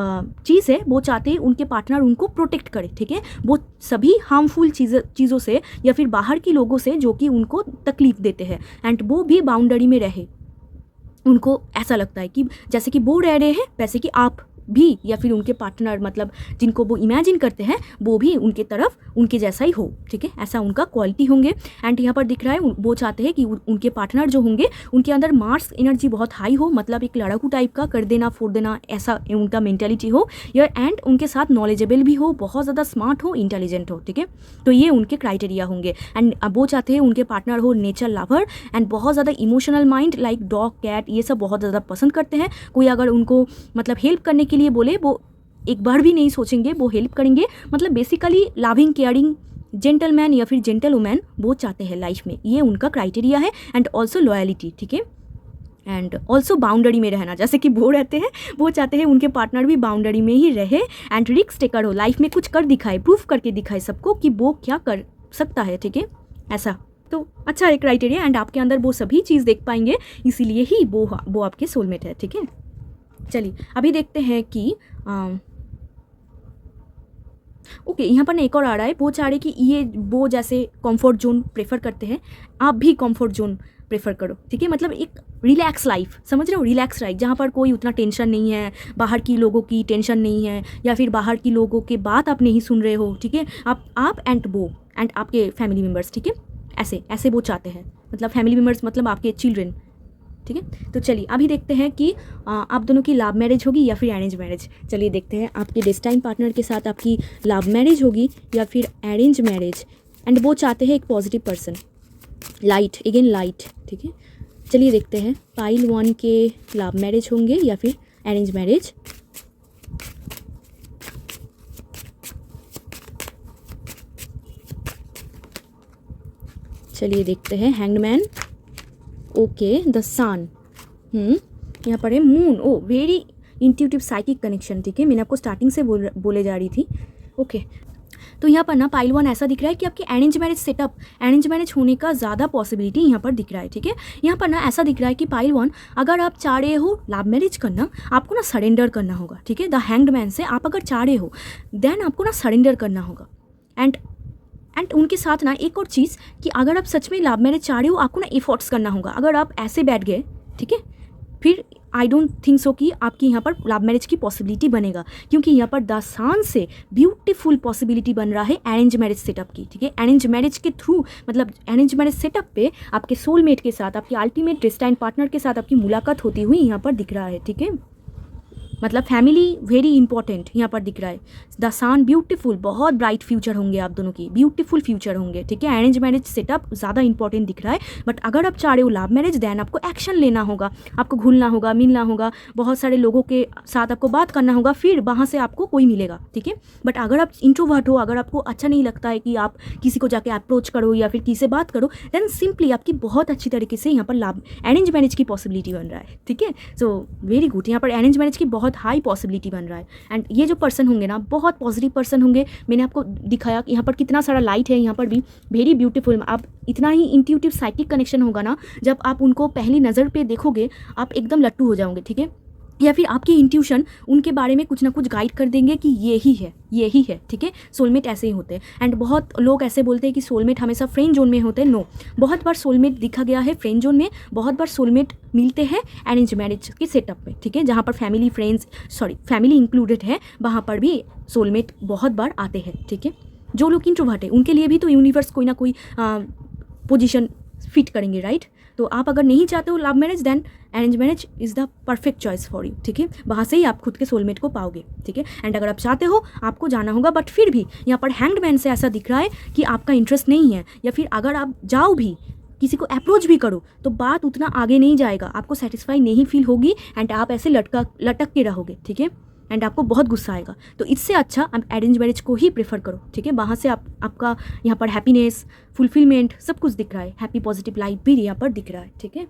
चीज़ है, वो चाहते हैं उनके पार्टनर उनको प्रोटेक्ट करे, ठीक है। वो सभी हार्मफुल चीज़ों से या फिर बाहर के लोगों से जो कि उनको तकलीफ देते हैं, एंड वो भी बाउंड्री में रहे। उनको ऐसा लगता है कि जैसे कि वो रह रहे हैं वैसे कि आप भी या फिर उनके पार्टनर मतलब जिनको वो इमेजिन करते हैं वो भी उनके तरफ उनके जैसा ही हो, ठीक है, ऐसा उनका क्वालिटी होंगे। एंड यहाँ पर दिख रहा है वो चाहते हैं कि उनके पार्टनर जो होंगे उनके अंदर मार्स एनर्जी बहुत हाई हो, मतलब एक लड़ाकू टाइप का, कर देना फोड़ देना ऐसा उनका मेंटालिटी हो यार। एंड उनके साथ नॉलेजेबल भी हो, बहुत ज़्यादा स्मार्ट हो, इंटेलिजेंट हो, ठीक है। तो ये उनके क्राइटेरिया होंगे। एंड वो चाहते हैं उनके पार्टनर हो नेचर लवर एंड बहुत ज़्यादा emotional mind, like dog cat ये सब बहुत ज़्यादा पसंद करते हैं। कोई अगर उनको मतलब हेल्प करने के लिए बोले वो एक बार भी नहीं सोचेंगे, वो हेल्प करेंगे। मतलब बेसिकली लविंग केयरिंग जेंटलमैन या फिर जेंटल वुमेन वो चाहते हैं लाइफ में, ये उनका क्राइटेरिया है। एंड ऑल्सो लॉयलिटी, ठीक है, एंड ऑल्सो बाउंड्री में रहना, जैसे कि वो रहते हैं वो चाहते हैं उनके पार्टनर भी बाउंड्री में ही रहे। एंड रिस्क टेकर हो, लाइफ में कुछ कर दिखाए, प्रूफ करके दिखाए सबको कि वो क्या कर सकता है, ठीक है, ऐसा। तो अच्छा है क्राइटेरिया एंड आपके अंदर वो सभी चीज़ देख पाएंगे, इसीलिए ही वो आपके सोलमेट है, ठीक है। चलिए अभी देखते हैं कि ओके यहाँ पर ना एक और आ रहा है, वो चाह रहे कि ये वो जैसे कंफर्ट जोन प्रेफर करते हैं, आप भी कंफर्ट जोन प्रेफर करो, ठीक है। मतलब एक रिलैक्स लाइफ, समझ रहे हो, रिलैक्स लाइफ जहाँ पर कोई उतना टेंशन नहीं है, बाहर की लोगों की टेंशन नहीं है या फिर बाहर की लोगों के बात आप नहीं सुन रहे हो, ठीक है। आप एंड वो एंड आपके फैमिली मेम्बर्स, ठीक है, ऐसे वो चाहते हैं, मतलब फैमिली मेम्बर्स मतलब आपके चिल्ड्रन, ठीक है। तो चलिए अभी देखते हैं कि आप दोनों की लव मैरिज होगी या फिर अरेंज मैरिज। चलिए देखते हैं आपके डेस्टाइन पार्टनर के साथ आपकी लव मैरिज होगी या फिर अरेंज मैरिज। एंड वो चाहते हैं एक positive person, light, again light, ठीक है। चलिए देखते हैं पाइल 1 के लव मैरिज होंगे या फिर अरेंज मैरिज। चलिए देखते हैं हैंग्ड मैन, ओके, द सन, यहाँ पर है मून, ओ वेरी इंट्यूटिव साइकिक कनेक्शन, ठीक है, मैंने आपको स्टार्टिंग से बोले जा रही थी, ओके। तो यहाँ पर ना पाइल 1 ऐसा दिख रहा है कि आपके arrange marriage setup, arrange marriage होने का ज़्यादा पॉसिबिलिटी यहाँ पर दिख रहा है, ठीक है। यहाँ पर ना ऐसा दिख रहा है कि पाइल 1 अगर आप चाह रहे हो लव मैरिज करना, आपको ना सरेंडर करना होगा, ठीक है। द हैंग्ड मैन से आप अगर चाह रहे हो देन आपको ना सरेंडर करना होगा। एंड उनके साथ ना एक और चीज़ कि अगर आप सच में लव मैरिज चाह रहे हो आपको ना एफर्ट्स करना होगा। अगर आप ऐसे बैठ गए, ठीक है, फिर आई डोंट थिंक सो कि आपकी यहाँ पर लव मैरिज की पॉसिबिलिटी बनेगा, क्योंकि यहाँ पर 10 साल से ब्यूटीफुल पॉसिबिलिटी बन रहा है अरेंज मैरिज सेटअप की, ठीक है। अरेंज मैरिज के थ्रू, मतलब अरेंज मैरिज सेटअप पे आपके सोलमेट के साथ, आपके अल्टीमेट डेस्टाइन पार्टनर के साथ आपकी मुलाकात होती हुई यहाँ पर दिख रहा है, ठीक है। मतलब फैमिली वेरी इंपॉर्टेंट यहाँ पर दिख रहा है। द सन ब्यूटीफुल, बहुत ब्राइट फ्यूचर होंगे आप दोनों की, ब्यूटीफुल फ्यूचर होंगे, ठीक है। अरेंज मैरिज सेटअप ज़्यादा इंपॉर्टेंट दिख रहा है, बट अगर आप चाह रहे हो लव मैरिज, देन आपको एक्शन लेना होगा, आपको घुलना होगा, मिलना होगा, बहुत सारे लोगों के साथ आपको बात करना होगा, फिर वहाँ से आपको कोई मिलेगा, ठीक है। बट अगर आप इंट्रोवर्ट हो, अगर आपको अच्छा नहीं लगता है कि आप किसी को जाके अप्रोच करो या फिर किसी से बात करो, देन सिंपली आपकी बहुत अच्छी तरीके से यहाँ पर लव अरेंज मैरिज की पॉसिबिलिटी बन रहा है, ठीक है। सो वेरी गुड, यहाँ पर अरेंज मैरिज की बहुत हाई पॉसिबिलिटी बन रहा है। एंड ये जो पर्सन होंगे ना, बहुत पॉजिटिव पर्सन होंगे। मैंने आपको दिखाया कि यहाँ पर कितना सारा लाइट है, यहाँ पर भी वेरी ब्यूटीफुल। आप इतना ही इंट्यूटिव साइकिक कनेक्शन होगा ना, जब आप उनको पहली नज़र पे देखोगे आप एकदम लट्टू हो जाओगे, ठीक है। या फिर आपकी इंट्यूशन उनके बारे में कुछ ना कुछ गाइड कर देंगे कि ये ही है, ठीक है। सोलमेट ऐसे ही होते हैं। एंड बहुत लोग ऐसे बोलते हैं कि सोलमेट हमेशा फ्रेंड जोन में होते हैं। नो, बहुत बार सोलमेट दिखा गया है फ्रेंड जोन में, बहुत बार सोलमेट मिलते हैं अरेंज मैरिज के सेटअप में, ठीक है। जहाँ पर फैमिली इंक्लूडेड है, वहाँ पर भी सोलमेट बहुत बार आते हैं, ठीक है। जो लोग इंट्रोवर्ट है उनके लिए भी तो यूनिवर्स कोई ना कोई पोजीशन फिट करेंगे, राइट। तो आप अगर नहीं चाहते हो love marriage, then arrange marriage is the perfect choice for you, ठीक है। वहाँ से ही आप खुद के सोलमेट को पाओगे, ठीक है। एंड अगर आप चाहते हो, आपको जाना होगा, बट फिर भी यहाँ पर हैंग्ड मैन से ऐसा दिख रहा है कि आपका इंटरेस्ट नहीं है, या फिर अगर आप जाओ भी, किसी को अप्रोच भी करो, तो बात उतना आगे नहीं जाएगा, आपको सेटिस्फाई नहीं फील होगी, एंड आप ऐसे लटक के रहोगे, ठीक है। एंड आपको बहुत गुस्सा आएगा। तो इससे अच्छा आप अरेंज मैरिज को ही प्रेफर करो, ठीक है। वहाँ से आपका यहाँ पर हैप्पीनेस, फुलफिलमेंट सब कुछ दिख रहा है, हैप्पी पॉजिटिव लाइफ भी यहाँ पर दिख रहा है, ठीक है।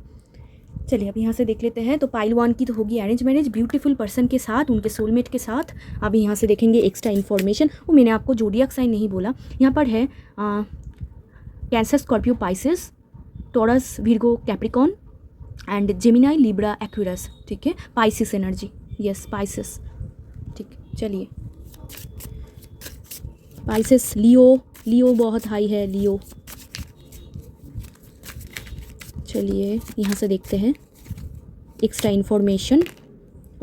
चलिए अब यहाँ से देख लेते हैं। तो पाइल 1 की तो होगी अरेंज मैरिज, ब्यूटीफुल पर्सन के साथ, उनके सोलमेट के साथ। अब यहाँ से देखेंगे एक्स्ट्रा इन्फॉर्मेशन। वो मैंने आपको जोडियक साइन नहीं बोला, यहाँ पर है cancer, Scorpio, Pisces, taurus, Virgo, Capricorn and Gemini, Libra, Aquarius, ठीक है। पाइसिस एनर्जी, यस पाइसिस, ठीक। चलिए पाइसेस, लियो बहुत हाई है, लियो। चलिए यहाँ से देखते हैं extra information.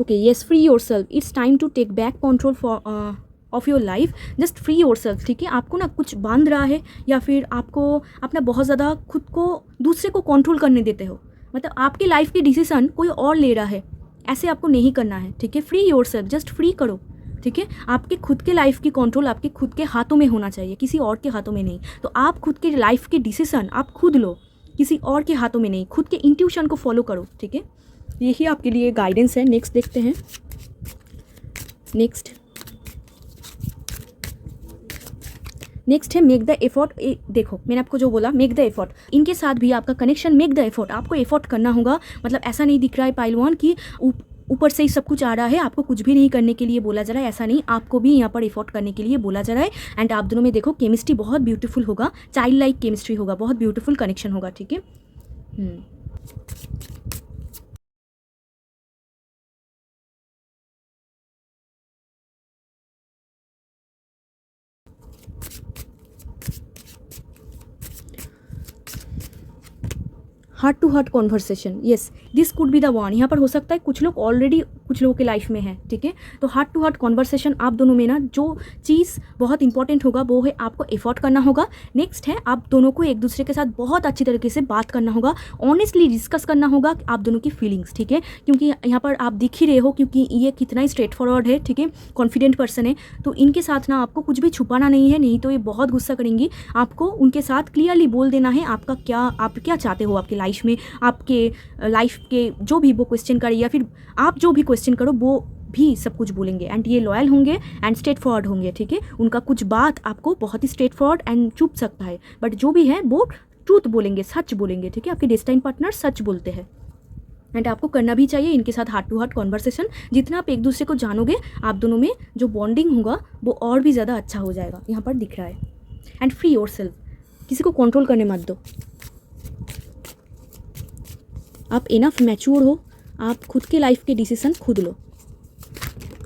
Okay, yes, free yourself, it's time to take back control for of your life, just free yourself, ठीक है। आपको ना कुछ बांध रहा है, या फिर आपको अपना बहुत ज़्यादा खुद को दूसरे को कंट्रोल करने देते हो, मतलब आपके लाइफ के डिसीजन कोई और ले रहा है, ऐसे आपको नहीं करना है, ठीक है। फ्री योरसेल्फ, जस्ट फ्री करो, ठीक है। आपके खुद के लाइफ की कंट्रोल आपके खुद के हाथों में होना चाहिए, किसी और के हाथों में नहीं। तो आप खुद के लाइफ के डिसीजन आप खुद लो, किसी और के हाथों में नहीं, खुद के इंट्यूशन को फॉलो करो, ठीक है। यही आपके लिए गाइडेंस है। नेक्स्ट देखते हैं। नेक्स्ट है मेक द एफर्ट। देखो मैंने आपको जो बोला, मेक द एफर्ट। इनके साथ भी आपका कनेक्शन, मेक द एफर्ट, आपको एफर्ट करना होगा। मतलब ऐसा नहीं दिख रहा है पाइल 1 की ऊपर से ही सब कुछ आ रहा है, आपको कुछ भी नहीं करने के लिए बोला जा रहा है, ऐसा नहीं, आपको भी यहाँ पर एफर्ट करने के लिए बोला जा रहा है। एंड आप दोनों में देखो केमिस्ट्री बहुत ब्यूटीफुल होगा, चाइल्ड लाइक केमिस्ट्री होगा, बहुत ब्यूटीफुल कनेक्शन होगा, ठीक है। Heart to heart conversation, yes this could be the one. यहाँ पर हो सकता है कुछ लोग ऑलरेडी कुछ लोगों के लाइफ में है, ठीक है। तो हार्ट टू हार्ट कॉन्वर्सेशन आप दोनों में ना, जो चीज़ बहुत इंपॉर्टेंट होगा वो है आपको एफर्ट करना होगा। नेक्स्ट है आप दोनों को एक दूसरे के साथ बहुत अच्छी तरीके से बात करना होगा, ऑनेस्टली डिस्कस करना होगा आप दोनों की फीलिंग्स, ठीक है। क्योंकि यहाँ पर आप दिख ही रहे हो, क्योंकि ये कितना ही स्ट्रेट फॉरवर्ड है, ठीक है, कॉन्फिडेंट पर्सन है। तो इनके साथ ना आपको कुछ भी छुपाना नहीं है, नहीं तो ये बहुत गुस्सा करेंगी। आपको उनके साथ क्लियरली बोल देना है आप क्या चाहते हो आपके लाइफ में, आपके लाइफ के जो भी वो क्वेश्चन करे, या फिर आप जो भी क्वेश्चन करो वो भी सब कुछ बोलेंगे। एंड ये लॉयल होंगे एंड स्ट्रेट फॉरवर्ड होंगे, ठीक है। उनका कुछ बात आपको बहुत ही स्ट्रेट फॉरवर्ड एंड चुप सकता है, बट जो भी है वो ट्रूथ बोलेंगे, सच बोलेंगे, ठीक है। आपके डेस्टाइन पार्टनर सच बोलते हैं। एंड आपको करना भी चाहिए इनके साथ हार्ट टू हार्ट कॉन्वर्सेशन। जितना आप एक दूसरे को जानोगे, आप दोनों में जो बॉन्डिंग होगा वो और भी ज़्यादा अच्छा हो जाएगा, यहाँ पर दिख रहा है। एंड फ्री योरसेल्फ, किसी को कंट्रोल करने मत दो, आप इनफ मैच्योर हो, आप खुद के लाइफ के डिसीजन खुद लो।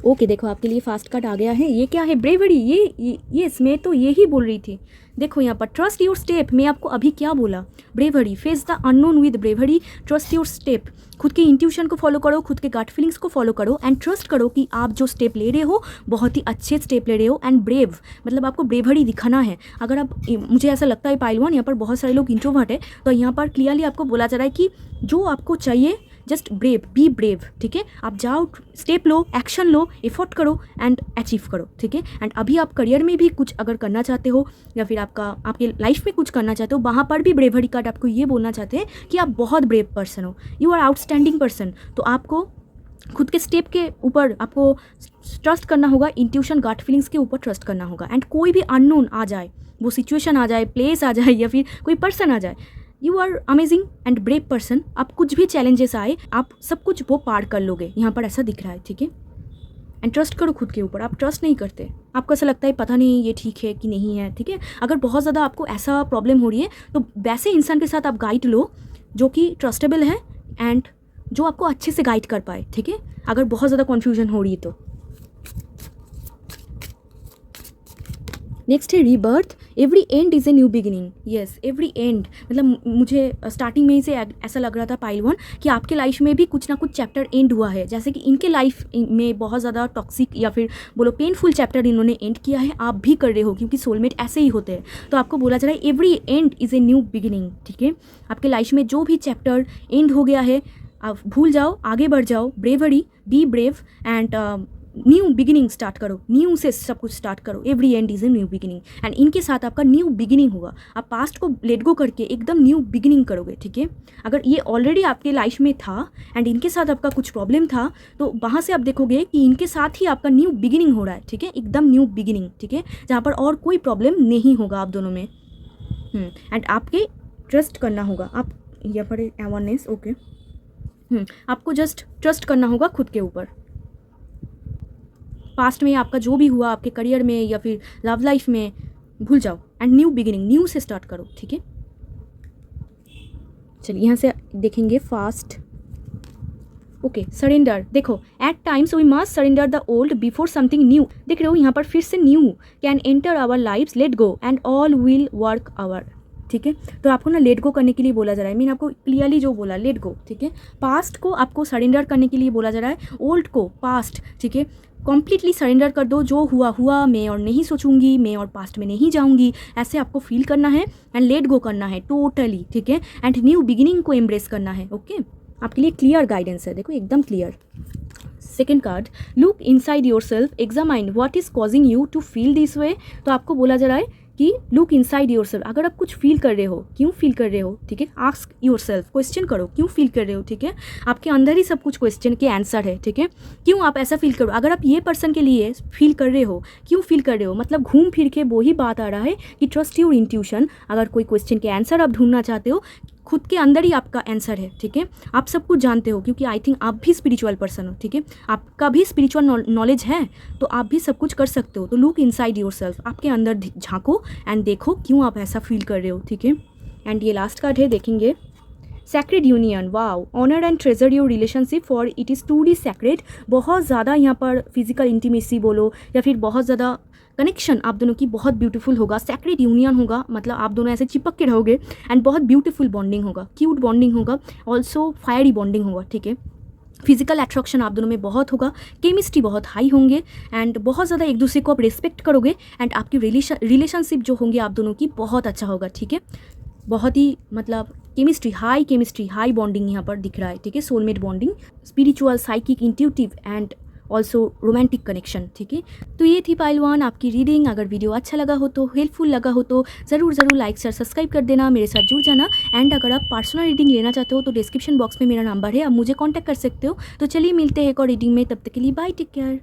ओके देखो आपके लिए फास्ट कार्ड आ गया है। ये क्या है? ब्रेवरी। ये इसमें तो ये ही बोल रही थी, देखो यहाँ पर ट्रस्ट योर स्टेप, मैं आपको अभी क्या बोला, bravery, face the unknown with bravery, trust your step, खुद के इंट्यूशन को फॉलो करो, खुद के गट फीलिंग्स को फॉलो करो एंड ट्रस्ट करो कि आप जो स्टेप ले रहे हो बहुत ही अच्छे स्टेप ले रहे हो। एंड ब्रेव मतलब आपको ब्रेवरी दिखाना है। अगर आप, मुझे ऐसा लगता है पाइल 1 यहाँ पर बहुत सारे लोग इंट्रोवर्ट है, तो यहाँ पर क्लियरली आपको बोला जा रहा है कि जो आपको चाहिए जस्ट ब्रेव, बी ब्रेव, ठीक है। आप जाओ, स्टेप लो, एक्शन लो, एफर्ट करो एंड अचीव करो, ठीक है। एंड अभी आप करियर में भी कुछ अगर करना चाहते हो या फिर आपके लाइफ में कुछ करना चाहते हो, वहाँ पर भी ब्रेवरी कार्ड आपको ये बोलना चाहते हैं कि आप बहुत ब्रेव पर्सन हो, यू आर आउटस्टैंडिंग पर्सन। तो आपको खुद के स्टेप के ऊपर आपको ट्रस्ट करना होगा, इंट्यूशन गट फीलिंग्स के ऊपर ट्रस्ट करना होगा। एंड कोई भी अननोन आ जाए, वो सिचुएशन आ जाए, प्लेस आ जाए या फिर कोई पर्सन आ जाए, you are amazing and brave person. आप कुछ भी चैलेंजेस आए, आप सब कुछ वो पार कर लोगे, यहाँ पर ऐसा दिख रहा है, ठीक है। एंड ट्रस्ट करो खुद के ऊपर। आप ट्रस्ट नहीं करते, आपको ऐसा लगता है पता नहीं ये ठीक है कि नहीं है, ठीक है। अगर बहुत ज़्यादा आपको ऐसा प्रॉब्लम हो रही है तो वैसे इंसान के साथ आप गाइड लो जो कि ट्रस्टेबल है एंड जो आपको अच्छे से गाइड कर पाए, ठीक है। अगर बहुत ज़्यादा कन्फ्यूजन हो रही है तो नेक्स्ट है rebirth, every and is a new beginning. Yes, every and मतलब मुझे स्टार्टिंग में ही से ऐसा लग रहा था पाइल 1 कि आपके लाइफ में भी कुछ ना कुछ चैप्टर एंड हुआ है। जैसे कि इनके लाइफ में बहुत ज़्यादा टॉक्सिक या फिर बोलो पेनफुल चैप्टर इन्होंने एंड किया है, आप भी कर रहे हो क्योंकि सोलमेट ऐसे ही होते हैं। तो आपको बोला जा रहा है every and is a new beginning, ठीक है। आपके लाइफ में जो भी चैप्टर एंड हो गया है आप भूल जाओ, आगे बढ़ जाओ, bravery, be brave and new beginning start करो, न्यू से सब कुछ स्टार्ट करो। Every and is a new beginning and इनके साथ आपका न्यू बिगिनिंग होगा। आप पास्ट को लेट गो करके एकदम न्यू बिगिनिंग करोगे, ठीक है। अगर ये ऑलरेडी आपके लाइफ में था एंड इनके साथ आपका कुछ प्रॉब्लम था तो वहाँ से आप देखोगे कि इनके साथ ही आपका न्यू बिगिनिंग हो रहा है, ठीक है, एकदम न्यू बिगिनिंग, ठीक है, जहाँ पर और कोई प्रॉब्लम नहीं होगा आप दोनों में। एंड आपके ट्रस्ट करना होगा, आप यहाँ पर अवेयरनेस, ओके, आपको जस्ट ट्रस्ट करना होगा खुद के ऊपर। पास्ट में आपका जो भी हुआ आपके करियर में या फिर लव लाइफ में भूल जाओ एंड न्यू बिगिनिंग, न्यू से स्टार्ट करो, ठीक है। चलिए यहाँ से देखेंगे फास्ट, ओके, सरेंडर। देखो, at times we must surrender the old before something new. देख रहे हो यहाँ पर फिर से new can enter our lives, let go and all will work our, ठीक है। तो आपको ना लेट गो करने के लिए बोला जा रहा है, मीन आपको क्लियरली जो बोला लेट गो, ठीक है। पास्ट को आपको सरेंडर करने के लिए बोला जा रहा है, ओल्ड को, पास्ट, ठीक है, कम्प्लीटली सरेंडर कर दो। जो हुआ हुआ, मैं और नहीं सोचूंगी, मैं और पास्ट में नहीं जाऊंगी, ऐसे आपको फील करना है एंड लेट गो करना है टोटली, ठीक है। एंड न्यू बिगिनिंग को एम्ब्रेस करना है, ओके। आपके लिए क्लियर गाइडेंस है, देखो एकदम clear. Second card, look inside your self, examine what is causing you to feel this way. तो आपको बोला जा रहा है कि लुक इनसाइड योर सेल्फ, अगर आप कुछ फील कर रहे हो, क्यों फील कर रहे हो, ठीक है, आस्क योर सेल्फ, क्वेश्चन करो क्यों फील कर रहे हो, ठीक है। आपके अंदर ही सब कुछ क्वेश्चन के आंसर है, ठीक है। क्यों आप ऐसा फील करो, अगर आप ये पर्सन के लिए फील कर रहे हो, क्यों फील कर रहे हो, मतलब घूम फिर के वो ही बात आ रहा है कि ट्रस्ट योर इंट्यूशन। अगर कोई क्वेश्चन के आंसर आप ढूंढना चाहते हो, खुद के अंदर ही आपका आंसर है, ठीक है। आप सब कुछ जानते हो क्योंकि आई थिंक आप भी स्पिरिचुअल पर्सन हो, ठीक है। आपका भी स्पिरिचुअल नॉलेज है तो आप भी सब कुछ कर सकते हो। तो लुक इनसाइड योर सेल्फ, आपके अंदर झांको एंड देखो क्यों आप ऐसा फील कर रहे हो, ठीक है। एंड ये लास्ट कार्ड है, देखेंगे sacred union, wow, honour and treasure your relationship for it is truly sacred. बहुत ज़्यादा यहाँ पर फिजिकल इंटीमेसी बोलो या फिर बहुत ज़्यादा कनेक्शन आप दोनों की बहुत ब्यूटीफुल होगा, सैक्रेड यूनियन होगा, मतलब आप दोनों ऐसे चिपक के रहोगे एंड बहुत ब्यूटीफुल बॉन्डिंग होगा, क्यूट बॉन्डिंग होगा, ऑल्सो फायरी बॉन्डिंग होगा, ठीक है। फिजिकल अट्रैक्शन आप दोनों में बहुत होगा, केमिस्ट्री बहुत हाई होंगे एंड बहुत ज़्यादा एक दूसरे को आप रिस्पेक्ट करोगे एंड आपकी रिलेशनशिप जो होंगे आप दोनों की बहुत अच्छा होगा, ठीक है। बहुत ही मतलब केमिस्ट्री हाई बॉन्डिंग यहाँ पर दिख रहा है, ठीक है। Soulmate bonding, spiritual, psychic, intuitive and also romantic connection, ठीक है। तो ये थी पाइल 1 आपकी रीडिंग। अगर वीडियो अच्छा लगा हो तो, हेल्पफुल लगा हो तो ज़रूर लाइक शेयर सब्सक्राइब कर देना, मेरे साथ जुड़ जाना। एंड अगर आप पर्सनल रीडिंग लेना चाहते हो तो डिस्क्रिप्शन बॉक्स में मेरा नंबर है, आप मुझे कॉन्टैक्ट कर सकते हो। तो चलिए मिलते हैं एक और रीडिंग में, तब तक के लिए bye, take care.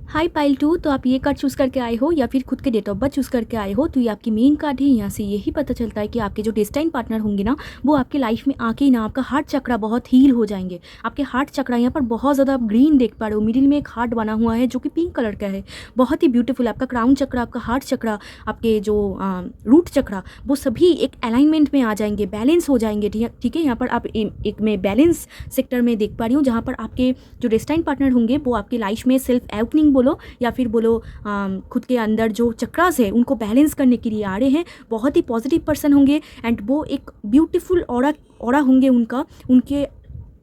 Hi pile 2, तो आप ये कार्ड चूज़ करके आए हो या फिर खुद के डेट ऑफ बर्थ चूज़ करके आए हो तो ये आपकी मेन कार्ड है। यहाँ से यही पता चलता है कि आपके जो डेस्टाइन पार्टनर होंगे ना, वो आपके लाइफ में आके ही ना आपका हार्ट चक्रा बहुत हील हो जाएंगे। आपके हार्ट चक्रा यहाँ पर बहुत ज़्यादा आप ग्रीन देख पा रहे हो, मिडिल में एक हार्ट बना हुआ है जो कि पिंक कलर का है, बहुत ही ब्यूटीफुल। आपका क्राउन चक्रा, आपका हार्ट चक्रा, आपके जो रूट चक्रा, वो सभी एक अलाइनमेंट में आ जाएंगे, बैलेंस हो जाएंगे, ठीक है। यहाँ पर आप एक मैं बैलेंस सेक्टर में देख पा रही हूँ जहाँ पर आपके जो डेस्टाइन पार्टनर होंगे वो आपके लाइफ में सेल्फ एवनिंग क्लीनिंग बोलो या फिर बोलो खुद के अंदर जो चक्रास है उनको बैलेंस करने के लिए आ रहे हैं। बहुत ही पॉजिटिव पर्सन होंगे एंड वो एक ब्यूटीफुल ऑरा होंगे उनके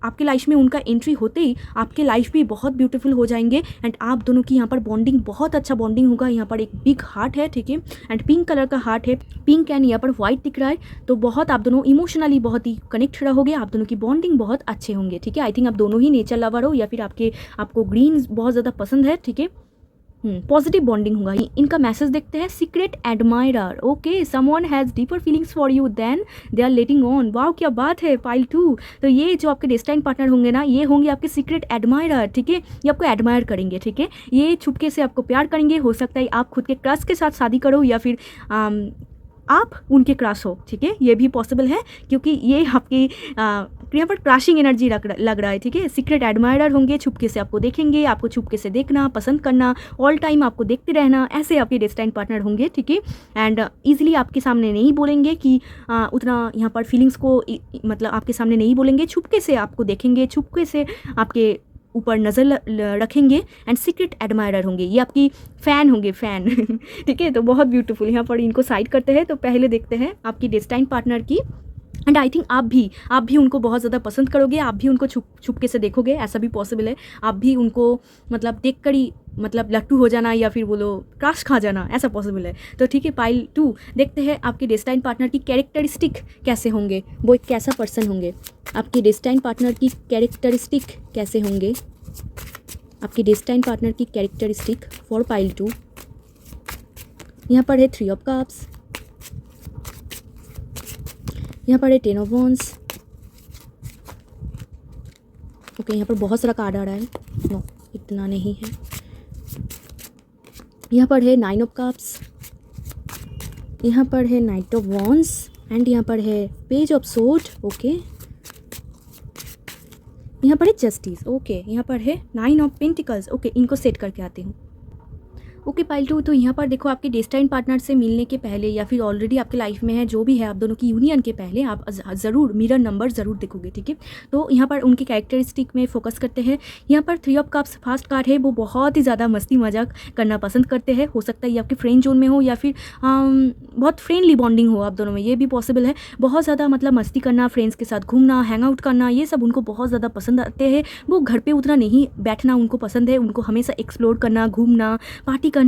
आपके लाइफ में उनका एंट्री होते ही आपके लाइफ भी बहुत ब्यूटीफुल हो जाएंगे एंड आप दोनों की यहाँ पर बॉन्डिंग बहुत अच्छा बॉन्डिंग होगा। यहाँ पर एक बिग हार्ट है, ठीक है, एंड पिंक कलर का हार्ट है, पिंक एंड यहाँ पर वाइट दिख रहा है। तो बहुत आप दोनों इमोशनली बहुत ही कनेक्ट रहोगे, आप दोनों की बॉन्डिंग बहुत अच्छे होंगे, ठीक है। आई थिंक आप दोनों ही नेचर लवर हो या फिर आपको ग्रीन बहुत ज़्यादा पसंद है, ठीक है। पॉजिटिव बॉन्डिंग होगा। इनका मैसेज देखते हैं, secret admirer, okay, someone has deeper feelings for you than they are letting on. Wow, क्या बात है पाइल 2। तो ये जो आपके डेस्टाइन पार्टनर होंगे ना, ये होंगे आपके सीक्रेट एडमायरर, ठीक है। ये आपको एडमायर करेंगे, ठीक है। ये छुपके से आपको प्यार करेंगे। हो सकता है आप खुद के क्रश के साथ शादी करो या फिर आप उनके क्रश हो, ठीक है, ये भी पॉसिबल है क्योंकि ये आपकी यहाँ पर क्रशिंग एनर्जी लग रहा है, ठीक है। सीक्रेट एडमायरर होंगे, छुपके से आपको देखेंगे, आपको छुपके से देखना, पसंद करना, ऑल टाइम आपको देखते रहना, ऐसे आपके डेस्टाइन पार्टनर होंगे, ठीक है। एंड ईजिली आपके सामने नहीं बोलेंगे कि उतना यहाँ पर फीलिंग्स को मतलब आपके सामने नहीं बोलेंगे, छुपके से आपको देखेंगे, छुपके से आपके ऊपर नज़र रखेंगे एंड सीक्रेट एडमायरर होंगे। ये आपकी फ़ैन होंगे, फ़ैन ठीक है। तो बहुत ब्यूटीफुल। यहाँ पर इनको साइड करते हैं तो पहले देखते हैं आपकी डेस्टाइन पार्टनर की। एंड आई थिंक आप भी उनको बहुत ज़्यादा पसंद करोगे, आप भी उनको छुपके से देखोगे, ऐसा भी पॉसिबल है। आप भी उनको मतलब देख कर ही मतलब लट्टू हो जाना या फिर बोलो क्रश खा जाना, ऐसा पॉसिबल है। तो ठीक है, पाइल 2 देखते हैं आपके डेस्टाइन पार्टनर की कैरेक्टरिस्टिक कैसे होंगे, वो एक कैसा पर्सन होंगे। आपके डेस्टाइन पार्टनर की कैरेक्टरिस्टिक कैसे होंगे, आपके डेस्टाइन पार्टनर की कैरेक्टरिस्टिक फॉर पाइल 2। यहाँ पर है 3 ऑफ कप्स, यहाँ पर है 10 ऑफ वॉन्ड्स, ओके। यहाँ पर बहुत सारा कार्ड आ रहा है, नो इतना नहीं है। यहाँ पर है 9 ऑफ कप्स, यहाँ पर है नाइट ऑफ वॉन्ड्स एंड यहाँ पर है पेज ऑफ सोर्ड, ओके। यहाँ पर है जस्टिस, ओके। यहाँ पर है 9 ऑफ पेंटिकल्स, ओके। इनको सेट करके आती हूँ, ओके पाइल 2। तो यहाँ पर देखो आपके डेस्टाइन पार्टनर से मिलने के पहले या फिर ऑलरेडी आपके लाइफ में है, जो भी है, आप दोनों की यूनियन के पहले आप ज़रूर मिरर नंबर ज़रूर देखोगे, ठीक है। तो यहाँ पर उनकी कैरेक्टरिस्टिक में फोकस करते हैं। यहाँ पर 3 ऑफ कप्स फर्स्ट कार्ड है, वो बहुत ही ज़्यादा मस्ती मजाक करना पसंद करते हैं। हो सकता है ये आपके फ्रेंड जोन में हो या फिर बहुत फ्रेंडली बॉन्डिंग हो आप दोनों में, ये भी पॉसिबल है। बहुत ज़्यादा मतलब मस्ती करना, फ्रेंड्स के साथ घूमना, हैंग आउट करना, ये सब उनको बहुत ज़्यादा पसंद आते हैं। वो घर पर उतना नहीं बैठना उनको पसंद है, उनको हमेशा एक्सप्लोर करना, घूमना, पार्टी करना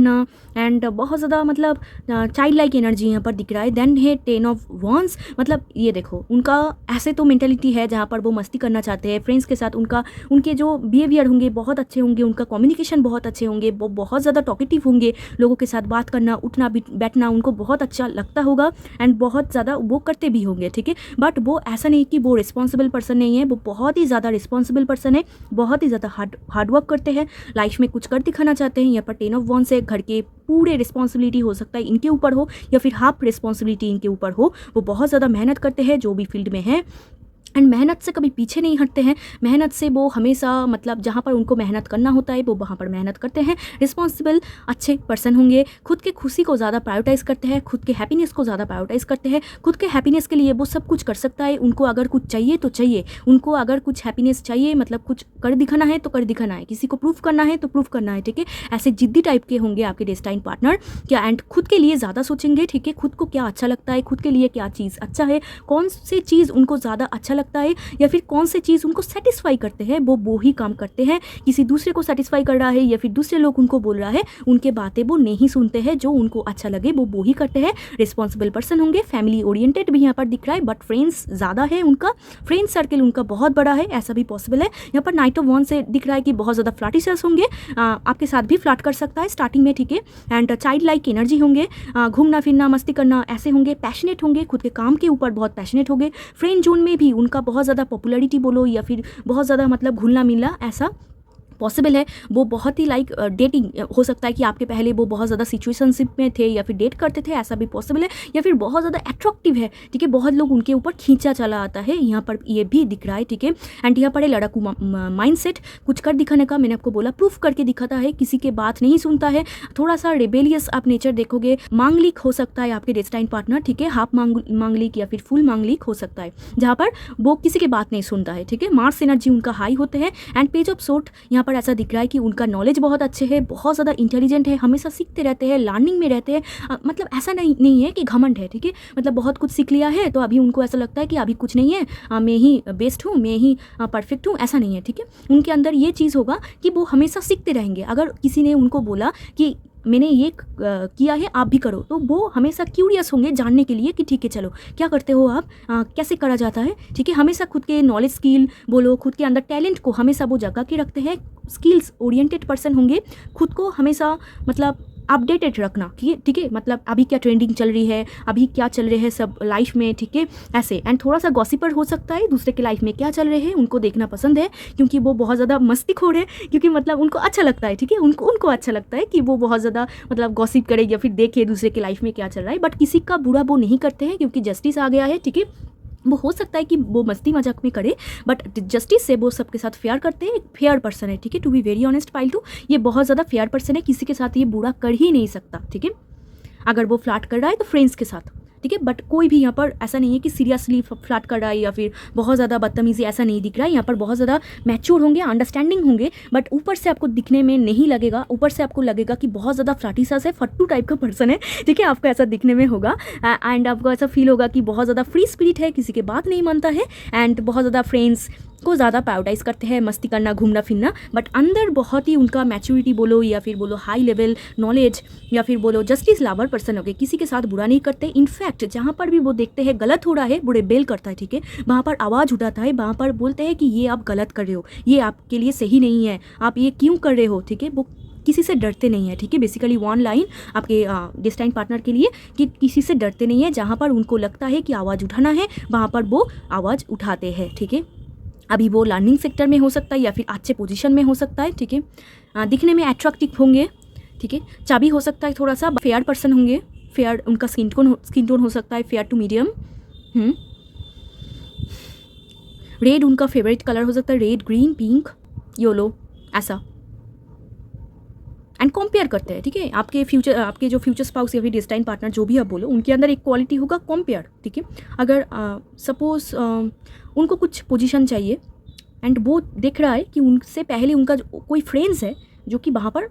एंड बहुत ज़्यादा मतलब चाइल्ड लाइक एनर्जी यहाँ पर दिख रहा है। देन है 10 ऑफ वॉन्ड्स, मतलब ये देखो उनका ऐसे तो मेंटेलिटी है जहाँ पर वो मस्ती करना चाहते हैं फ्रेंड्स के साथ। उनके जो बिहेवियर होंगे बहुत अच्छे होंगे, उनका कम्युनिकेशन बहुत अच्छे होंगे, वो बहुत ज़्यादा टॉकेटिव होंगे, लोगों के साथ बात करना, उठना बैठना उनको बहुत अच्छा लगता होगा एंड बहुत ज़्यादा वो करते भी होंगे, ठीक है। बट वो ऐसा नहीं कि वो रिस्पॉन्सिबल पर्सन नहीं है, वो बहुत ही ज़्यादा रिस्पॉन्सिबल पर्सन है, बहुत ही ज़्यादा हार्डवर्क करते हैं, लाइफ में कुछ कर दिखाना चाहते हैं। यहाँ पर 10 ऑफ वॉन्ड्स है, घर के पूरे रिस्पॉन्सिबिलिटी हो सकता है इनके ऊपर हो या फिर हाफ रिस्पॉन्सिबिलिटी इनके ऊपर हो। वो बहुत ज़्यादा मेहनत करते हैं जो भी फील्ड में है एंड मेहनत से कभी पीछे नहीं हटते हैं। मेहनत से वो हमेशा मतलब जहाँ पर उनको मेहनत करना होता है वो वहाँ पर मेहनत करते हैं। रिस्पॉन्सिबल अच्छे पर्सन होंगे, खुद के खुशी को ज़्यादा प्रायोरिटाइज़ करते हैं, खुद के हैप्पीनेस को ज़्यादा प्रायोरिटाइज़ करते हैं। खुद के हैप्पीनेस के लिए वो सब कुछ कर सकता है। उनको अगर कुछ चाहिए तो चाहिए, उनको अगर कुछ हैप्पीनेस चाहिए मतलब कुछ कर दिखाना है तो कर दिखाना है, किसी को प्रूफ करना है तो प्रूफ करना है, ठीक है। ऐसे जिद्दी टाइप के होंगे आपके डेस्टाइन पार्टनर क्या, एंड खुद के लिए ज़्यादा सोचेंगे, ठीक है। खुद को क्या अच्छा लगता है, खुद के लिए क्या चीज़ अच्छा है, कौन सी चीज़ उनको ज़्यादा अच्छा लगता है या फिर कौन से चीज़ उनको सेटिस्फाई करते हैं, वो ही काम करते हैं। किसी दूसरे को सेटिस्फाई कर रहा है या फिर दूसरे लोग उनको बोल रहा है, उनके बातें वो नहीं सुनते हैं, जो उनको अच्छा लगे वो ही करते हैं। रिस्पॉन्सिबल पर्सन होंगे, फैमिली ओरिएंटेड भी यहाँ पर दिख रहा है, बट फ्रेंड्स ज़्यादा है उनका, फ्रेंड सर्कल उनका बहुत बड़ा है, ऐसा भी पॉसिबल है। यहाँ पर नाइट ऑफ वॉन्ड्स से दिख रहा है कि बहुत ज़्यादा फ्लर्टिशियस होंगे, आपके साथ भी फ्लर्ट कर सकता है स्टार्टिंग में, ठीक है। एंड चाइल्ड लाइक एनर्जी होंगे, घूमना फिरना मस्ती करना ऐसे होंगे, पैशनेट होंगे, खुद के काम के ऊपर बहुत पैशनेट होंगे। फ्रेंड जोन में भी उनका बहुत ज़्यादा पॉपुलैरिटी बोलो या फिर बहुत ज़्यादा मतलब घुलना मिलना ऐसा पॉसिबल है। वो बहुत ही लाइक डेटिंग हो सकता है कि आपके पहले वो बहुत ज़्यादा सिचुएशनशिप में थे या फिर डेट करते थे, ऐसा भी पॉसिबल है। या फिर बहुत ज़्यादा अट्रैक्टिव है, ठीक है, बहुत लोग उनके ऊपर खींचा चला आता है, यहाँ पर ये भी दिख रहा है, ठीक है। एंड यहाँ पर है लड़ाकू माइंडसेट, कुछ कर दिखाने का, मैंने आपको बोला प्रूफ करके दिखाता है, किसी के बात नहीं सुनता है, थोड़ा सा रेबेलियस आप नेचर देखोगे। मांगलिक हो सकता है आपके डेस्टाइन पार्टनर, ठीक है, हाफ मांगलिक या फिर फुल मांगलिक हो सकता है, जहाँ पर वो किसी की बात नहीं सुनता है, ठीक है। मार्स एनर्जी उनका हाई होते हैं। एंड पेज ऑफ सोर्ड यहाँ पर पर ऐसा दिख रहा है कि उनका नॉलेज बहुत अच्छे है, बहुत ज़्यादा इंटेलिजेंट है, हमेशा सीखते रहते हैं, लर्निंग में रहते हैं। मतलब ऐसा नहीं है कि घमंड है, ठीक है, मतलब बहुत कुछ सीख लिया है तो अभी उनको ऐसा लगता है कि अभी कुछ नहीं है, मैं ही बेस्ट हूँ, मैं ही परफेक्ट हूँ, ऐसा नहीं है, ठीक है। उनके अंदर ये चीज़ होगा कि वो हमेशा सीखते रहेंगे। अगर किसी ने उनको बोला कि मैंने ये किया है आप भी करो, तो वो हमेशा क्यूरियस होंगे जानने के लिए कि ठीक है चलो क्या करते हो आप, कैसे करा जाता है, ठीक है। हमेशा खुद के नॉलेज स्किल बोलो, खुद के अंदर टैलेंट को हमेशा वो जगा के रखते हैं। स्किल्स ओरिएंटेड पर्सन होंगे, खुद को हमेशा मतलब अपडेटेड रखना, ठीक है, मतलब अभी क्या ट्रेंडिंग चल रही है, अभी क्या चल रहे हैं सब लाइफ में, ठीक है, ऐसे। एंड थोड़ा सा गॉसिपर हो सकता है, दूसरे के लाइफ में क्या चल रहे हैं उनको देखना पसंद है, क्योंकि वो बहुत ज़्यादा मस्तीखोर है, क्योंकि मतलब उनको अच्छा लगता है, ठीक है, उनको अच्छा लगता है कि वो बहुत ज़्यादा मतलब गॉसिप करे या फिर देखे दूसरे के लाइफ में क्या चल रहा है। बट किसी का बुरा वो नहीं करते हैं, क्योंकि जस्टिस आ गया है, ठीक है। वो हो सकता है कि वो मस्ती मजाक में करे, बट जस्टिस से वो सबके साथ फेयर करते हैं, एक फेयर पर्सन है, ठीक है। टू बी वेरी ऑनेस्ट पाइल्टू, ये बहुत ज़्यादा फेयर पर्सन है, किसी के साथ ये बुरा कर ही नहीं सकता, ठीक है। अगर वो फ्लर्ट कर रहा है तो फ्रेंड्स के साथ, ठीक है, बट कोई भी यहाँ पर ऐसा नहीं है कि सीरियसली फ्लर्ट कर रहा है या फिर बहुत ज़्यादा बदतमीजी, ऐसा नहीं दिख रहा है। यहाँ पर बहुत ज़्यादा मैच्योर होंगे, अंडरस्टैंडिंग होंगे, बट ऊपर से आपको दिखने में नहीं लगेगा, ऊपर से आपको लगेगा कि बहुत ज़्यादा फ्लर्टी सा है, फट्टू टाइप का पर्सन है, ठीक है, आपको ऐसा दिखने में होगा। एंड आपको ऐसा फील होगा कि बहुत ज़्यादा फ्री स्पिरिट है, किसी के बात नहीं मानता है, एंड बहुत ज़्यादा फ्रेंड्स को ज़्यादा प्रायोरिटाइज़ करते हैं, मस्ती करना, घूमना फिरना, बट अंदर बहुत ही उनका मैच्योरिटी बोलो या फिर बोलो हाई लेवल नॉलेज या फिर बोलो जस्टिस लवर पर्सन हो गए, किसी के साथ बुरा नहीं करते। इनफैक्ट जहाँ पर भी वो देखते हैं गलत हो रहा है वो रेबेल करता है, ठीक है, वहाँ पर आवाज़ उठाता है, वहाँ पर बोलते हैं कि ये आप गलत कर रहे हो, ये आपके लिए सही नहीं है, आप ये क्यों कर रहे हो, ठीक है। वो किसी से डरते नहीं है, ठीक है। बेसिकली वन लाइन आपके डेस्टाइन पार्टनर के लिए कि किसी से डरते नहीं है, जहाँ पर उनको लगता है कि आवाज़ उठाना है वहाँ पर वो आवाज़ उठाते हैं, ठीक है। अभी वो लर्निंग सेक्टर में हो सकता है या फिर अच्छे पोजीशन में हो सकता है, ठीक है। दिखने में अट्रैक्टिव होंगे, ठीक है। चाबी हो सकता है थोड़ा सा फेयर पर्सन होंगे, फेयर उनका स्किन टोन हो सकता है फेयर टू मीडियम। रेड उनका फेवरेट कलर हो सकता है, रेड, ग्रीन, पिंक, येलो, ऐसा। एंड कंपेयर करते हैं, ठीक है। आपके जो फ्यूचर स्पाउस या फिर डेस्टाइन पार्टनर जो भी आप बोलो, उनके अंदर एक क्वालिटी होगा कंपेयर, ठीक है। अगर सपोज उनको कुछ पोजीशन चाहिए एंड वो देख रहा है कि उनसे पहले उनका कोई फ्रेंड्स है जो कि वहाँ पर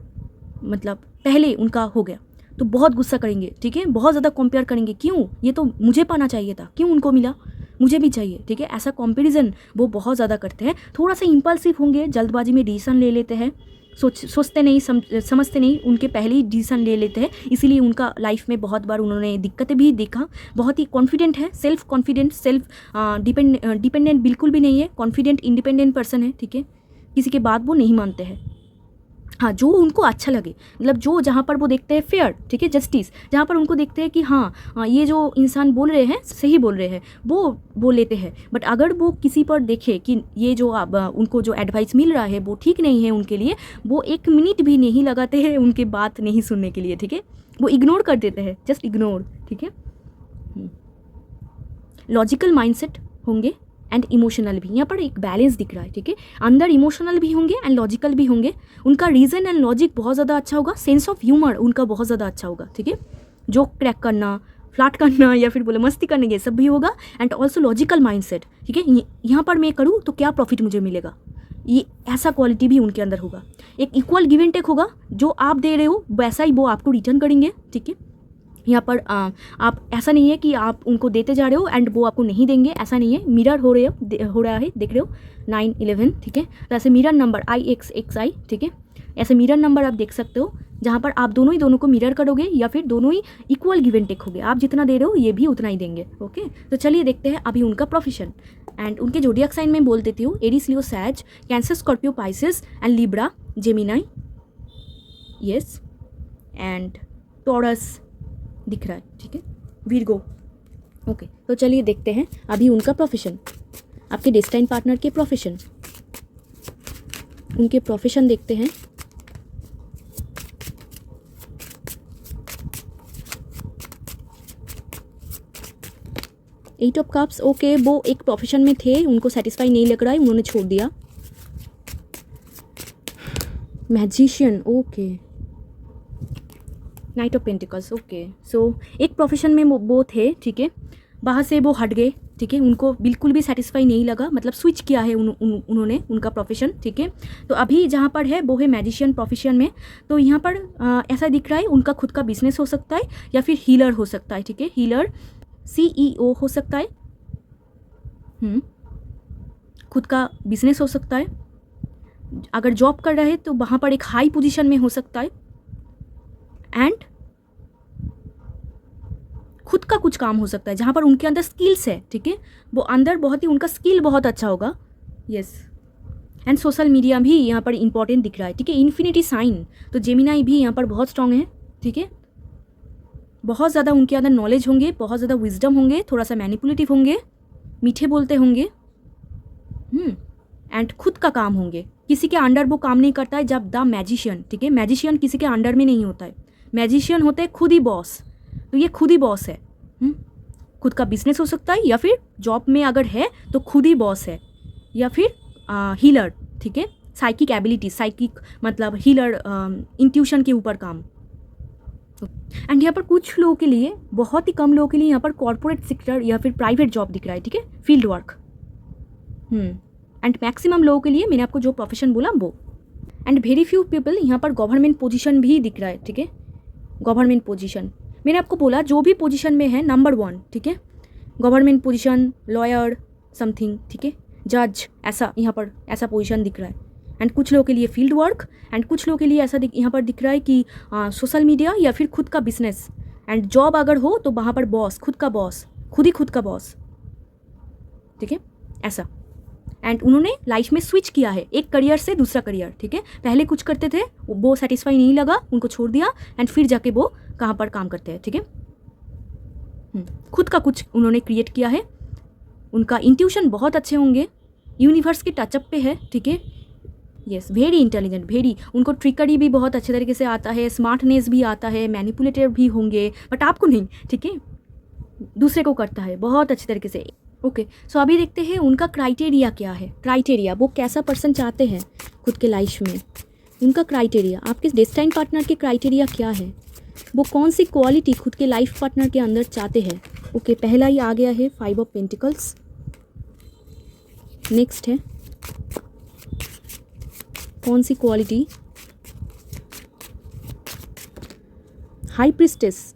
मतलब पहले उनका हो गया, तो बहुत गुस्सा करेंगे, ठीक है, बहुत ज़्यादा कंपेयर करेंगे, क्यों, ये तो मुझे पाना चाहिए था, क्यों उनको मिला, मुझे भी चाहिए, ठीक है। ऐसा कंपैरिजन वो बहुत ज़्यादा करते हैं। थोड़ा सा इम्पल्सिव होंगे, जल्दबाजी में डिसीजन ले लेते हैं, सोचते नहीं, समझते नहीं, उनके पहले ही डिसीजन ले लेते हैं, इसीलिए उनका लाइफ में बहुत बार उन्होंने दिक्कतें भी देखा। बहुत ही कॉन्फिडेंट है, सेल्फ कॉन्फिडेंट, सेल्फ डिपेंडेंट बिल्कुल भी नहीं है, कॉन्फिडेंट इंडिपेंडेंट पर्सन है, ठीक है। किसी के बात वो नहीं मानते हैं, हाँ, जो उनको अच्छा लगे, मतलब जो जहाँ पर वो देखते हैं फेयर, ठीक है, जस्टिस, जहाँ पर उनको देखते हैं कि हाँ ये जो इंसान बोल रहे हैं सही बोल रहे हैं, वो लेते हैं। बट अगर वो किसी पर देखे कि ये जो अब उनको जो एडवाइस मिल रहा है वो ठीक नहीं है उनके लिए, वो 1 मिनट भी नहीं लगाते हैं उनके बात नहीं सुनने के लिए, ठीक है, वो इग्नोर कर देते हैं, जस्ट इग्नोर, ठीक है। लॉजिकल माइंडसेट होंगे एंड इमोशनल भी, यहाँ पर एक बैलेंस दिख रहा है, ठीक है। अंदर इमोशनल भी होंगे एंड लॉजिकल भी होंगे, उनका रीज़न एंड लॉजिक बहुत ज़्यादा अच्छा होगा, सेंस ऑफ ह्यूमर उनका बहुत ज़्यादा अच्छा होगा, ठीक है। जोक क्रैक करना, फ्लर्ट करना या फिर बोले मस्ती करने, ये सब भी होगा। एंड ऑल्सो लॉजिकल माइंडसेट, ठीक है, यहाँ पर मैं करूँ तो क्या प्रॉफिट मुझे मिलेगा, ये ऐसा क्वालिटी भी उनके अंदर होगा। एक इक्वल गिव एंड टेक होगा, जो आप दे रहे हो वैसा ही वो आपको रिटर्न करेंगे, ठीक है। यहाँ पर आप ऐसा नहीं है कि आप उनको देते जा रहे हो एंड वो आपको नहीं देंगे, ऐसा नहीं है। मिरर हो रहा है, देख रहे हो 9-11, ठीक है। तो ऐसे मिरर नंबर IXXI, ठीक है, ऐसे मिरर नंबर आप देख सकते हो, जहाँ पर आप दोनों को मिरर करोगे या फिर दोनों ही इक्वल गिव एंड टेक होगे, आप जितना दे रहे हो ये भी उतना ही देंगे, ओके। तो चलिए देखते हैं अभी उनका प्रोफेशन एंड उनके जोडियक साइन में बोल देती हूँ, एरीज, लियो, सैज, Cancer, Scorpio, Pisces and Libra, Gemini, yes, and Taurus दिख रहा है, ठीक है, विर्गो, ओके। तो चलिए देखते हैं अभी उनका प्रोफेशन, आपके डेस्टाइन पार्टनर के प्रोफेशन, उनके प्रोफेशन देखते हैं। एट ऑफ कप्स, ओके, वो एक प्रोफेशन में थे, उनको सेटिस्फाई नहीं लग रहा है, उन्होंने छोड़ दिया। Magician, okay, knight of pentacles, okay. So एक प्रोफेशन में वो थे, ठीक है, वहाँ से वो हट गए, ठीक है, उनको बिल्कुल भी सेटिस्फाई नहीं लगा, मतलब स्विच किया है उन्होंने उनका प्रोफेशन, ठीक है। तो अभी जहाँ पर है वो है मैजिशियन प्रोफेशन में। तो यहाँ पर ऐसा दिख रहा है उनका खुद का बिजनेस हो सकता है या फिर हीलर हो सकता है, ठीक है, हीलर CEO हो सकता है, खुद का बिजनेस हो सकता है। अगर जॉब कर रहे हैं तो वहाँ पर एक हाई पोजीशन में हो सकता है एंड खुद का कुछ काम हो सकता है जहाँ पर उनके अंदर स्किल्स है, ठीक है, वो अंदर बहुत ही उनका स्किल बहुत अच्छा होगा, यस। एंड सोशल मीडिया भी यहाँ पर इंपॉर्टेंट दिख रहा है, ठीक है, इन्फिनिटी साइन, तो जेमिनाई भी यहाँ पर बहुत स्ट्रांग है, ठीक है, बहुत ज़्यादा उनके अंदर नॉलेज होंगे, बहुत ज़्यादा विजडम होंगे, थोड़ा सा मैनिपुलेटिव होंगे, मीठे बोलते होंगे, एंड खुद का काम होंगे, किसी के अंडर वो काम नहीं करता है। जब द मैजिशियन, ठीक है, मैजिशियन किसी के अंडर में नहीं होता है, मैजिशियन होते हैं खुद ही बॉस, तो ये खुद ही बॉस है, खुद का बिजनेस हो सकता है या फिर जॉब में अगर है तो खुद ही बॉस है, या फिर हीलर, ठीक है, साइकिक एबिलिटी, साइकिक मतलब हीलर, इंट्यूशन के ऊपर काम। एंड यहाँ पर कुछ लोगों के लिए, बहुत ही कम लोगों के लिए यहाँ पर कॉर्पोरेट सेक्टर या फिर प्राइवेट जॉब दिख रहा है, ठीक है, फील्ड वर्क, एंड मैक्सिमम लोगों के लिए मैंने आपको जो प्रोफेशन बोला वो। एंड वेरी फ्यू पीपल यहाँ पर गवर्नमेंट पोजीशन भी दिख रहा है, ठीक है, गवर्नमेंट पोजीशन मैंने आपको बोला जो भी पोजीशन में है नंबर 1, ठीक है, गवर्नमेंट पोजीशन, लॉयर समथिंग, ठीक है, जज, ऐसा यहाँ पर ऐसा पोजीशन दिख रहा है। एंड कुछ लोगों के लिए फील्ड वर्क, एंड कुछ लोगों के लिए ऐसा यहाँ पर दिख रहा है कि सोशल मीडिया या फिर खुद का बिजनेस, एंड जॉब अगर हो तो वहाँ पर बॉस, खुद का बॉस, खुद ही खुद का बॉस, ठीक है, ऐसा। एंड उन्होंने लाइफ में स्विच किया है एक करियर से दूसरा करियर, ठीक है, पहले कुछ करते थे, वो सेटिस्फाई नहीं लगा, उनको छोड़ दिया, एंड फिर जाके वो कहाँ पर काम करते हैं, ठीक है, खुद का कुछ उन्होंने क्रिएट किया है। उनका इंट्यूशन बहुत अच्छे होंगे, यूनिवर्स के टचअप पे है, ठीक है, यस, वेरी इंटेलिजेंट, वेरी, उनको ट्रिकरी भी बहुत अच्छे तरीके से आता है, स्मार्टनेस भी आता है, मैनिपुलेटिव भी होंगे, बट आपको नहीं, ठीक है, दूसरे को करता है बहुत अच्छे तरीके से। ओके, सो अभी देखते हैं उनका क्राइटेरिया क्या है, क्राइटेरिया, वो कैसा पर्सन चाहते हैं खुद के लाइफ में, उनका क्राइटेरिया, आपके डेस्टाइन पार्टनर के क्राइटेरिया क्या है, वो कौन सी क्वालिटी खुद के लाइफ पार्टनर के अंदर चाहते हैं। ओके, पहला ही आ गया है 5 ऑफ पेंटिकल्स, नेक्स्ट है कौन सी क्वालिटी, हाई प्रिस्टेस,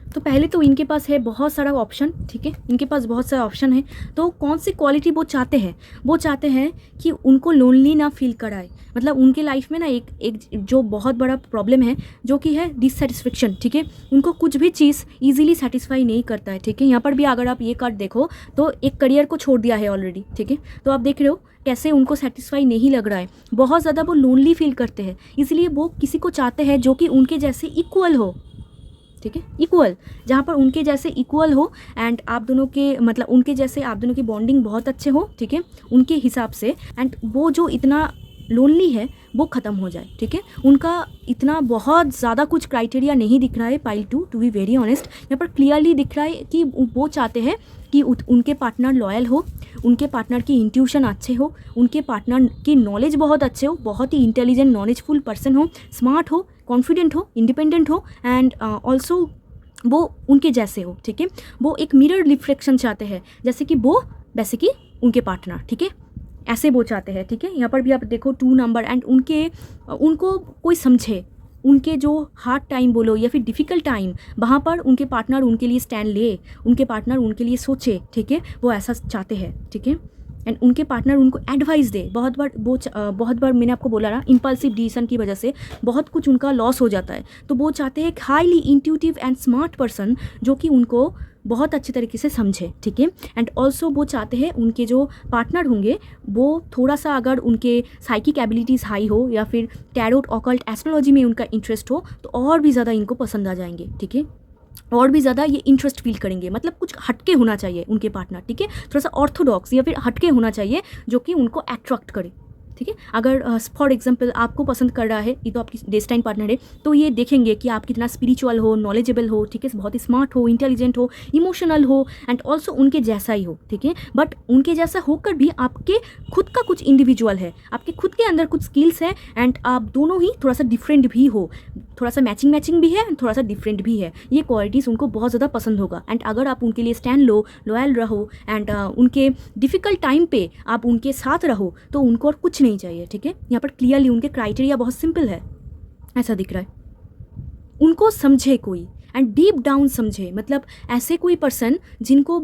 तो पहले तो इनके पास है बहुत सारा ऑप्शन, ठीक है, इनके पास बहुत सारा ऑप्शन है। तो कौन सी क्वालिटी वो चाहते हैं, वो चाहते हैं कि उनको लोनली ना फील कराए, मतलब उनके लाइफ में ना एक जो बहुत बड़ा प्रॉब्लम है जो कि है डिससेटिस्फेक्शन, ठीक है, उनको कुछ भी चीज़ ईजिली सेटिस्फाई नहीं करता है, ठीक है। यहाँ पर भी अगर आप ये कार्ड देखो तो एक करियर को छोड़ दिया है ऑलरेडी, ठीक है, तो आप देख रहे हो कैसे उनको सेटिस्फाई नहीं लग रहा है, बहुत ज़्यादा वो लोनली फील करते हैं, इसलिए वो किसी को चाहते हैं जो कि उनके जैसे इक्वल हो, ठीक है, इक्वल, जहाँ पर उनके जैसे इक्वल हो, एंड आप दोनों के मतलब उनके जैसे आप दोनों की बॉन्डिंग बहुत अच्छे हो, ठीक है, उनके हिसाब से, एंड वो जो इतना लोनली है वो ख़त्म हो जाए, ठीक है। उनका इतना बहुत ज़्यादा कुछ क्राइटेरिया नहीं दिख रहा है pile 2, to be very honest, यहाँ पर क्लियरली दिख रहा है कि वो चाहते हैं कि उनके पार्टनर लॉयल हो, उनके पार्टनर की इंट्यूशन अच्छे हो, उनके पार्टनर की नॉलेज बहुत अच्छे हो, बहुत ही इंटेलिजेंट नॉलेजफुल पर्सन हो, स्मार्ट हो, कॉन्फिडेंट हो, इंडिपेंडेंट हो, एंड ऑल्सो वो उनके जैसे हो, ठीक है। वो एक मिरर रिफ्लेक्शन चाहते हैं, जैसे कि वो वैसे कि उनके पार्टनर, ठीक है, ऐसे वो चाहते हैं, ठीक है। यहाँ पर भी आप देखो 2 नंबर, एंड उनको कोई समझे, उनके जो हार्ड टाइम बोलो या फिर डिफ़िकल्ट टाइम, वहाँ पर उनके पार्टनर उनके लिए स्टैंड ले, उनके पार्टनर उनके लिए सोचे, ठीक है, वो ऐसा चाहते हैं, ठीक है। एंड उनके पार्टनर उनको एडवाइस दे, बहुत बार मैंने आपको बोला ना, इम्पल्सिव डिसीजन की वजह से बहुत कुछ उनका लॉस हो जाता है, तो वो चाहते हैं एक highly intuitive and smart person जो कि उनको बहुत अच्छे तरीके से समझे, ठीक है। एंड ऑल्सो वो चाहते हैं उनके जो पार्टनर होंगे वो थोड़ा सा अगर उनके साइकिक एबिलिटीज़ हाई हो या फिर टैरोट ऑकल्ट एस्ट्रोलॉजी में उनका इंटरेस्ट हो तो और भी ज़्यादा इनको पसंद आ जाएंगे, ठीक है, और भी ज़्यादा ये इंटरेस्ट फील करेंगे, मतलब कुछ हटके होना चाहिए उनके पार्टनर, ठीक है, थोड़ा सा ऑर्थोडॉक्स या फिर हटके होना चाहिए जो कि उनको अट्रैक्ट करे, ठीक है। अगर फॉर एग्जांपल आपको पसंद कर रहा है, ये तो आपकी डेस्टाइन पार्टनर है, तो ये देखेंगे कि आप कितना स्पिरिचुअल हो, नॉलेजेबल हो, ठीक है, बहुत ही स्मार्ट हो, इंटेलिजेंट हो, इमोशनल हो, एंड ऑल्सो उनके जैसा ही हो, ठीक है। बट उनके जैसा होकर भी आपके खुद का कुछ इंडिविजुअल है, आपके खुद के अंदर कुछ स्किल्स है, एंड आप दोनों ही थोड़ा सा डिफरेंट भी हो, थोड़ा सा मैचिंग भी है, थोड़ा सा डिफरेंट भी है। ये क्वालिटीज़ उनको बहुत ज़्यादा पसंद होगा। एंड अगर आप उनके लिए स्टैंड लो, लॉयल रहो, एंड उनके डिफ़िकल्ट टाइम पे आप उनके साथ रहो, तो उनको और कुछ नहीं चाहिए, ठीक है। यहाँ पर क्लियरली उनके क्राइटेरिया बहुत सिंपल है, ऐसा दिख रहा है। उनको समझे कोई, एंड डीप डाउन समझे, मतलब ऐसे कोई पर्सन जिनको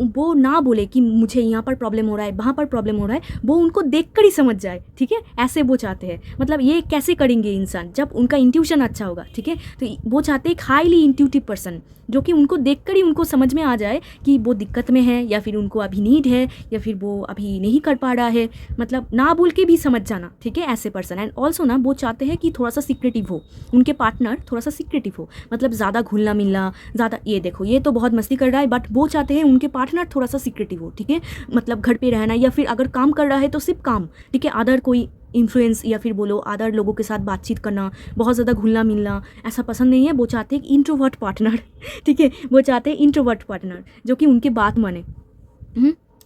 वो ना बोले कि मुझे यहाँ पर प्रॉब्लम हो रहा है, वहाँ पर प्रॉब्लम हो रहा है, वो उनको देख कर ही समझ जाए, ठीक है। ऐसे वो चाहते हैं। मतलब ये कैसे करेंगे इंसान, जब उनका इंट्यूशन अच्छा होगा, ठीक है। तो वो चाहते हैं एक हाईली इंट्यूटिव पर्सन, जो कि उनको देख कर ही उनको समझ में आ जाए कि वो दिक्कत में है, या फिर उनको अभी नीड है, या फिर वो अभी नहीं कर पा रहा है, मतलब ना बोल के भी समझ जाना, ठीक है, ऐसे पर्सन। एंड ऑल्सो ना वो चाहते हैं कि थोड़ा सा सीक्रेटिव हो, उनके पार्टनर थोड़ा सा सीक्रेटिव हो, मतलब ज़्यादा घुलना मिलना, ज़्यादा, ये देखो ये तो बहुत मस्ती कर रहा है, बट वो चाहते हैं उनके पार्टनर थोड़ा सा सीक्रेटिव हो, ठीक है। मतलब घर पे रहना, या फिर अगर काम कर रहा है तो सिर्फ काम, ठीक है, अदर कोई इन्फ्लुएंस या फिर बोलो अदर लोगों के साथ बातचीत करना, बहुत ज़्यादा घुलना मिलना ऐसा पसंद नहीं है। वो चाहते हैं इंट्रोवर्ट पार्टनर, ठीक है, वो चाहते हैं इंट्रोवर्ट पार्टनर जो कि उनके बात माने,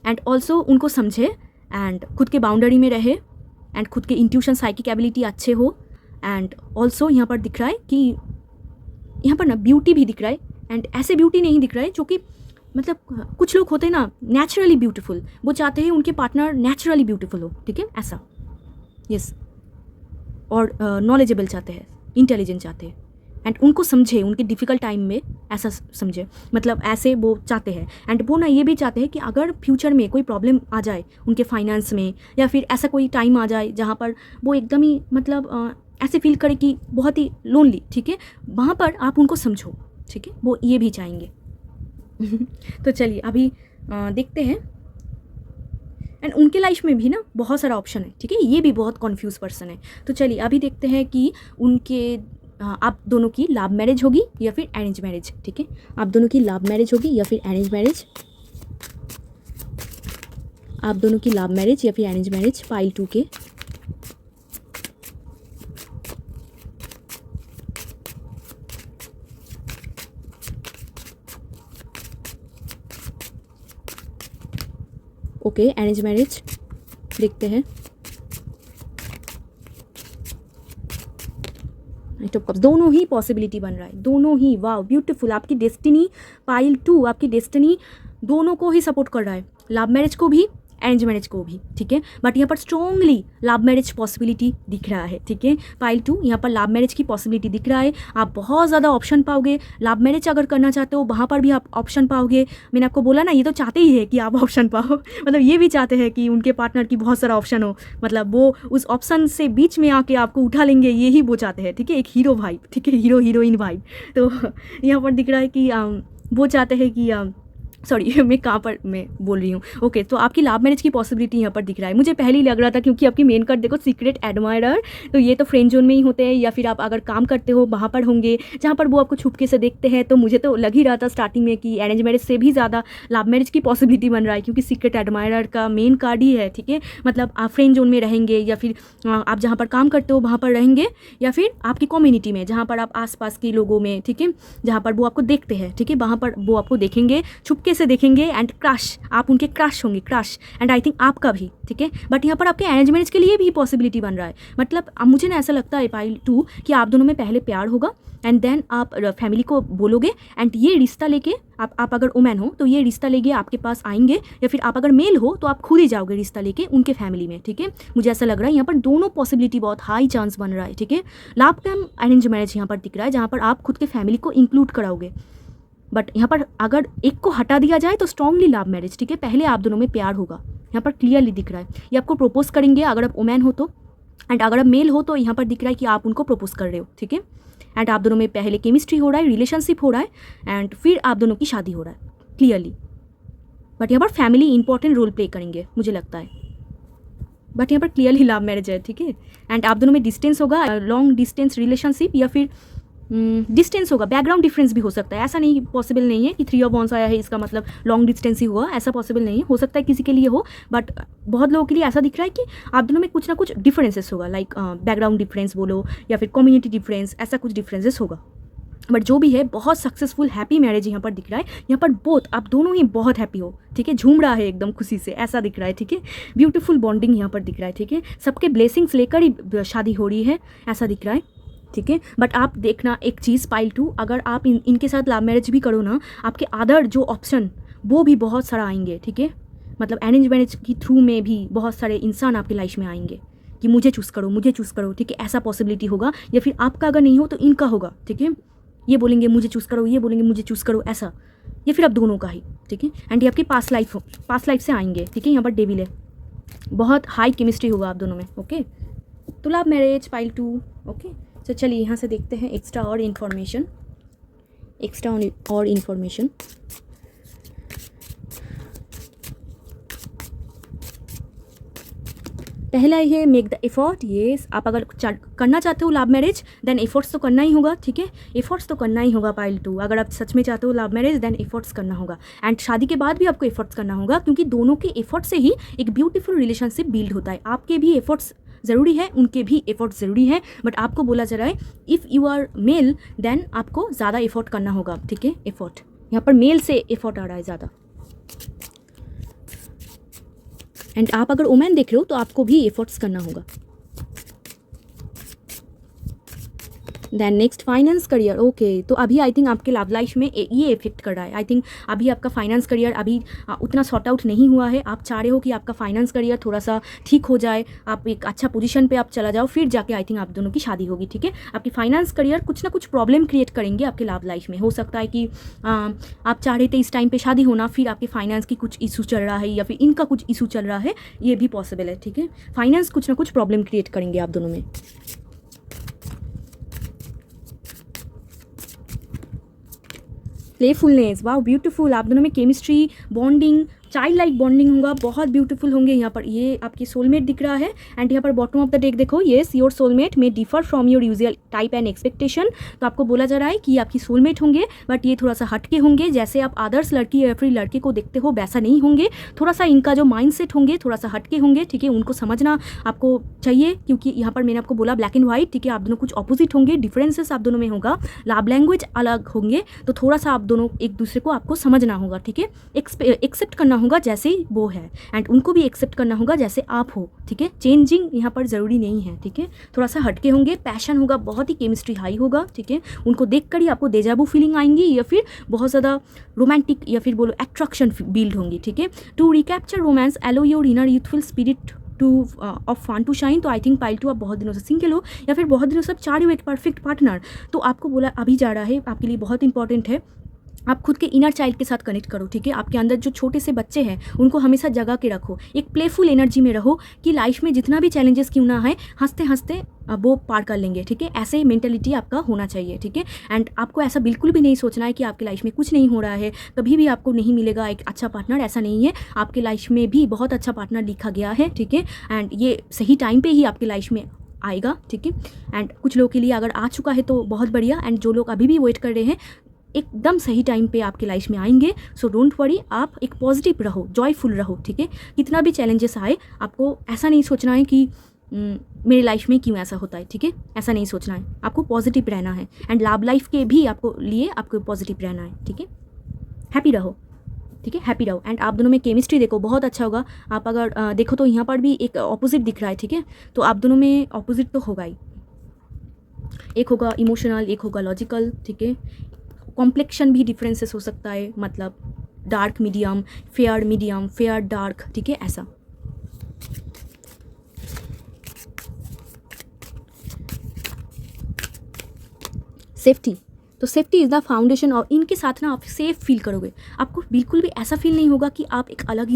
एंड ऑल्सो उनको समझे, एंड खुद के बाउंड्री में रहे, एंड खुद के इंट्यूशन साइकिक एबिलिटी अच्छे हो। एंड ऑल्सो यहाँ पर दिख रहा है कि यहाँ पर ना ब्यूटी भी दिख रहा है, एंड ऐसे ब्यूटी नहीं दिख रहा है जो कि, मतलब कुछ लोग होते हैं ना नेचुरली ब्यूटीफुल, वो चाहते हैं उनके पार्टनर नेचुरली ब्यूटीफुल हो, ठीक है, ऐसा, यस। और नॉलेजेबल चाहते हैं, इंटेलिजेंट चाहते हैं, एंड उनको समझे उनके डिफ़िकल्ट टाइम में, ऐसा समझे, मतलब ऐसे वो चाहते हैं। एंड वो ना ये भी चाहते हैं कि अगर फ्यूचर में कोई प्रॉब्लम आ जाए उनके फाइनेंस में, या फिर ऐसा कोई टाइम आ जाए जहाँ पर वो एकदम ही, मतलब ऐसे फील करे कि बहुत ही लोनली, ठीक है, वहाँ पर आप उनको समझो, ठीक है, वो ये भी चाहेंगे। तो चलिए अभी देखते हैं। एंड उनके लाइफ में भी ना बहुत सारा ऑप्शन है, ठीक है, ये भी बहुत कन्फ्यूज पर्सन है। तो चलिए अभी देखते हैं कि उनके आप दोनों की लव मैरिज होगी या फिर अरेंज मैरिज, ठीक है, आप दोनों की लव मैरिज होगी या फिर अरेंज मैरिज, आप दोनों की लव मैरिज या फिर अरेंज मैरिज, पाइल 2 के। ओके, अरेंज मैरिज देखते हैं। नाइट ऑफ कप्स, दोनों ही पॉसिबिलिटी बन रहा है, दोनों ही, वाह ब्यूटीफुल। आपकी डेस्टिनी पाइल 2, आपकी डेस्टिनी दोनों को ही सपोर्ट कर रहा है, लव मैरिज को भी, अरेंज मैरिज को भी, ठीक है। बट यहाँ पर स्ट्रॉन्गली लव मैरिज पॉसिबिलिटी दिख रहा है, ठीक है, पाइल 2 यहाँ पर लव मैरिज की पॉसिबिलिटी दिख रहा है। आप बहुत ज़्यादा ऑप्शन पाओगे, लव मैरिज अगर करना चाहते हो वहाँ पर भी आप ऑप्शन पाओगे। मैंने आपको बोला ना, ये तो चाहते ही है कि आप ऑप्शन पाओ, मतलब ये भी चाहते हैं कि उनके पार्टनर की बहुत सारा ऑप्शन हो, मतलब वो उस ऑप्शन से बीच में आके आपको उठा लेंगे, यही वो चाहते हैं, ठीक है, एक हीरो वाइब, ठीक है, हीरो हीरोइन वाइब। तो यहाँ पर दिख रहा है कि वो चाहते हैं कि सॉरी मैं कहाँ पर मैं बोल रही हूँ। ओके, तो आपकी लव मैरिज की पॉसिबिलिटी यहाँ पर दिख रहा है। मुझे पहले ही लग रहा था, क्योंकि आपकी मेन कार्ड देखो सीक्रेट एडमायरर, तो ये तो फ्रेंड जोन में ही होते हैं, या फिर आप अगर काम करते हो वहाँ पर होंगे जहाँ पर वो आपको छुपके से देखते हैं। तो मुझे तो लग ही रहा था स्टार्टिंग में कि अरेंज मैरिज से भी ज़्यादा लव मैरिज की पॉसिबिलिटी बन रहा है, क्योंकि सीक्रेट एडमायरर का मेन कार्ड ही है, ठीक है। मतलब आप फ्रेंड जोन में रहेंगे, या फिर आप जहाँ पर काम करते हो वहाँ पर रहेंगे, या फिर आपकी कम्युनिटी में जहाँ पर आप आसपास के लोगों में, ठीक है, जहाँ पर वो आपको देखते हैं, ठीक है, वहाँ पर वो आपको देखेंगे, छुपके से देखेंगे, एंड क्रश, आप उनके क्रश होंगे, क्रश। एंड आई थिंक आपका भी, ठीक है। बट यहाँ पर आपके अरेंज मैरिज के लिए भी पॉसिबिलिटी बन रहा है। मतलब मुझे ना ऐसा लगता है पाइल 2 कि आप दोनों में पहले प्यार होगा, एंड देन आप फैमिली को बोलोगे, एंड ये रिश्ता लेके आप अगर वुमेन हो तो ये रिश्ता लेके आपके पास आएंगे, या फिर आप अगर मेल हो तो आप खुद ही जाओगे रिश्ता लेके उनके फैमिली में, ठीक है। मुझे ऐसा लग रहा है यहाँ पर दोनों पॉसिबिलिटी बहुत हाई चांस बन रहा है, ठीक है। लव कम अरेंज मैरिज यहाँ पर दिख रहा है, जहाँ पर आप खुद के फैमिली को इंक्लूड कराओगे। बट यहाँ पर अगर एक को हटा दिया जाए तो स्ट्रॉन्गली लव मैरिज, ठीक है, पहले आप दोनों में प्यार होगा, यहाँ पर क्लियरली दिख रहा है। ये आपको प्रपोज करेंगे अगर आप वुमेन हो तो, एंड अगर आप मेल हो तो यहाँ पर दिख रहा है कि आप उनको प्रपोज कर रहे हो, ठीक है। एंड आप दोनों में पहले केमिस्ट्री हो रहा है, रिलेशनशिप हो रहा है, एंड फिर आप दोनों की शादी हो रहा है क्लियरली। बट यहाँ पर फैमिली इंपॉर्टेंट रोल प्ले करेंगे मुझे लगता है, बट यहाँ पर क्लियरली लव मैरिज है, ठीक है। एंड आप दोनों में डिस्टेंस होगा, लॉन्ग डिस्टेंस रिलेशनशिप, या फिर डिस्टेंस होगा, बैकग्राउंड डिफरेंस भी हो सकता है। ऐसा नहीं, पॉसिबल नहीं है कि 3 ऑफ वॉन्स आया है इसका मतलब लॉन्ग डिस्टेंस ही हुआ, ऐसा पॉसिबल नहीं है। हो सकता है किसी के लिए हो, बट बहुत लोगों के लिए ऐसा दिख रहा है कि आप दोनों में कुछ ना कुछ डिफरेंसेस होगा, लाइक बैकग्राउंड डिफरेंस बोलो या फिर कम्युनिटी डिफरेंस, ऐसा कुछ डिफरेंसेस होगा। बट जो भी है, बहुत सक्सेसफुल हैप्पी मैरिज यहाँ पर दिख रहा है। यहाँ पर बोथ आप दोनों ही बहुत हैप्पी हो, ठीक है, झूम रहा है एकदम खुशी से, ऐसा दिख रहा है, ठीक है। ब्यूटीफुल बॉन्डिंग यहाँ पर दिख रहा है, ठीक है। सबके ब्लेसिंग्स लेकर ही शादी हो रही है, ऐसा दिख रहा है, ठीक है। बट आप देखना एक चीज़, पाइल 2, अगर आप इनके साथ लव मैरिज भी करो ना, आपके अदर जो ऑप्शन वो भी बहुत सारा आएंगे, ठीक है। मतलब अरेंज मैरिज की थ्रू में भी बहुत सारे इंसान आपकी लाइफ में आएंगे कि मुझे चूज़ करो, मुझे चूज़ करो, ठीक है। ऐसा पॉसिबिलिटी होगा, या फिर आपका अगर नहीं हो तो इनका होगा, ठीक है। ये बोलेंगे मुझे चूज़ करो, ये बोलेंगे मुझे चूज़ करो, ऐसा, या फिर आप दोनों का ही, ठीक है। एंड ये आपकी पास्ट लाइफ से आएंगे, ठीक है। यहाँ पर डेविल है, बहुत हाई केमिस्ट्री होगा आप दोनों में, ओके। तो लव मैरिज पाइल 2, ओके। तो चलिए यहाँ से देखते हैं एक्स्ट्रा और इन्फॉर्मेशन। पहला ही है मेक द एफर्ट। येस, आप अगर करना चाहते हो लव मैरिज देन एफर्ट्स तो करना ही होगा, ठीक है। एफर्ट्स तो करना ही होगा पाइल 2। अगर आप सच में चाहते हो लव मैरिज देन एफर्ट्स करना होगा, एंड शादी के बाद भी आपको एफर्ट्स करना होगा, क्योंकि दोनों के एफर्ट से ही एक ब्यूटीफुल रिलेशनशिप बिल्ड होता है। आपके भी एफर्ट्स ज़रूरी है, उनके भी एफर्ट्स ज़रूरी है, बट आपको बोला जा रहा है if you are male then आपको ज़्यादा एफर्ट करना होगा, ठीक है। एफर्ट यहाँ पर मेल से एफर्ट आ रहा है ज़्यादा। एंड आप अगर वुमेन देख रहे हो तो आपको भी एफर्ट्स करना होगा। Then next finance career, okay. तो अभी आई थिंक आपके लव लाइफ में ये इफेक्ट कर रहा है। आई थिंक अभी आपका फाइनेंस करियर अभी उतना सॉर्ट आउट नहीं हुआ है। आप चाह रहे हो कि आपका फाइनेंस करियर थोड़ा सा ठीक हो जाए, आप एक अच्छा पोजीशन पे आप चला जाओ, फिर जाके आई थिंक आप दोनों की शादी होगी, ठीक है। आपकी फाइनेंस करियर कुछ ना कुछ प्रॉब्लम क्रिएट करेंगे आपके लव लाइफ में। हो सकता है कि आप चाह रहे थे इस टाइम पर शादी होना, फिर आपके फाइनेंस की कुछ इशू चल रहा है या फिर इनका कुछ इशू चल रहा है, ये भी पॉसिबल है, ठीक है। फाइनेंस कुछ ना कुछ प्रॉब्लम क्रिएट करेंगे आप दोनों में। प्लेफुलनेस, वाह ब्यूटीफुल, आप दोनों में chemistry, bonding, child like bonding होगा, बहुत ब्यूटीफुल होंगे। यहाँ पर ये आपकी सोलमेट दिख रहा है। एंड यहाँ पर बॉटम ऑफ द डेक देखो, yes your soulmate may differ from your usual type and expectation. तो आपको बोला जा रहा है कि ये आपकी सोलमेट होंगे, बट ये थोड़ा सा हटके होंगे। जैसे आप आदर्श लड़की या फिर लड़के को देखते हो वैसा नहीं होंगे, थोड़ा सा इनका जो माइंड सेट होंगे थोड़ा सा हटके होंगे, ठीक है। उनको समझना आपको चाहिए, क्योंकि यहाँ पर मैंने आपको बोला ब्लैक एंड व्हाइट, ठीक है। आप दोनों कुछ ऑपोजिट होंगे, डिफरेंसेस आप दोनों में होगा, लव लैंग्वेज अलग होंगे, तो थोड़ा सा आप दोनों एक दूसरे को आपको समझना होगा, ठीक है। एक्सेप्ट करना होगा जैसे वो है, एंड उनको भी एक्सेप्ट करना होगा जैसे आप हो, ठीक है। चेंजिंग यहाँ पर ज़रूरी नहीं है, ठीक है। थोड़ा सा हटके होंगे, पैशन होगा, बहुत ही केमिस्ट्री हाई होगा, ठीक है। उनको देखकर ही आपको डेजाबू फीलिंग आएंगी, या फिर बहुत ज़्यादा रोमांटिक या फिर बोलो अट्रैक्शन बिल्ड होंगी, ठीक है। To recapture romance allow your inner youthful spirit to of fun to shine. तो आई थिंक पाइल 2 आप बहुत दिनों से सिंगल हो, या फिर बहुत दिनों से आप चाह रहे हो एक परफेक्ट पार्टनर, तो आपको बोला अभी जा रहा है, आपके लिए बहुत इंपॉर्टेंट है आप खुद के इनर चाइल्ड के साथ कनेक्ट करो, ठीक है। आपके अंदर जो छोटे से बच्चे हैं उनको हमेशा जगा के रखो, एक प्लेफुल एनर्जी में रहो कि लाइफ में जितना भी चैलेंजेस क्यों ना है, हंसते हंसते वो पार कर लेंगे, ठीक है। ऐसे मेंटेलिटी आपका होना चाहिए, ठीक है। एंड आपको ऐसा बिल्कुल भी नहीं सोचना है कि आपकी लाइफ में कुछ नहीं हो रहा है, कभी भी आपको नहीं मिलेगा एक अच्छा पार्टनर, ऐसा नहीं है। आपके लाइफ में भी बहुत अच्छा पार्टनर लिखा गया है, ठीक है। एंड ये सही टाइम पर ही आपकी लाइफ में आएगा, ठीक है। एंड कुछ लोगों के लिए अगर आ चुका है तो बहुत बढ़िया, एंड जो लोग अभी भी वेट कर रहे हैं एकदम सही टाइम पे आपकी लाइफ में आएंगे। सो डोंट वरी, आप एक पॉजिटिव रहो, जॉयफुल रहो, ठीक है। कितना भी चैलेंजेस आए आपको ऐसा नहीं सोचना है कि मेरी लाइफ में क्यों ऐसा होता है, ठीक है। ऐसा नहीं सोचना है, आपको पॉजिटिव रहना है। एंड लव लाइफ के भी आपको लिए आपको पॉजिटिव रहना है, ठीक है। हैप्पी रहो, ठीक है, हैप्पी रहो। एंड आप दोनों में केमिस्ट्री देखो, बहुत अच्छा होगा। आप अगर देखो तो यहाँ पर भी एक ऑपोजिट दिख रहा है, ठीक है। तो आप दोनों में ऑपोजिट तो होगा ही, एक होगा इमोशनल, एक होगा लॉजिकल, ठीक है। कॉम्प्लेक्शन भी डिफरेंसेस हो सकता है, मतलब डार्क मीडियम, फेयर डार्क, ठीक है, ऐसा। सेफ्टी, तो सेफ्टी इज़ द फाउंडेशन, और इनके साथ ना आप सेफ फील करोगे। आपको बिल्कुल भी ऐसा फील नहीं होगा कि आप एक अलग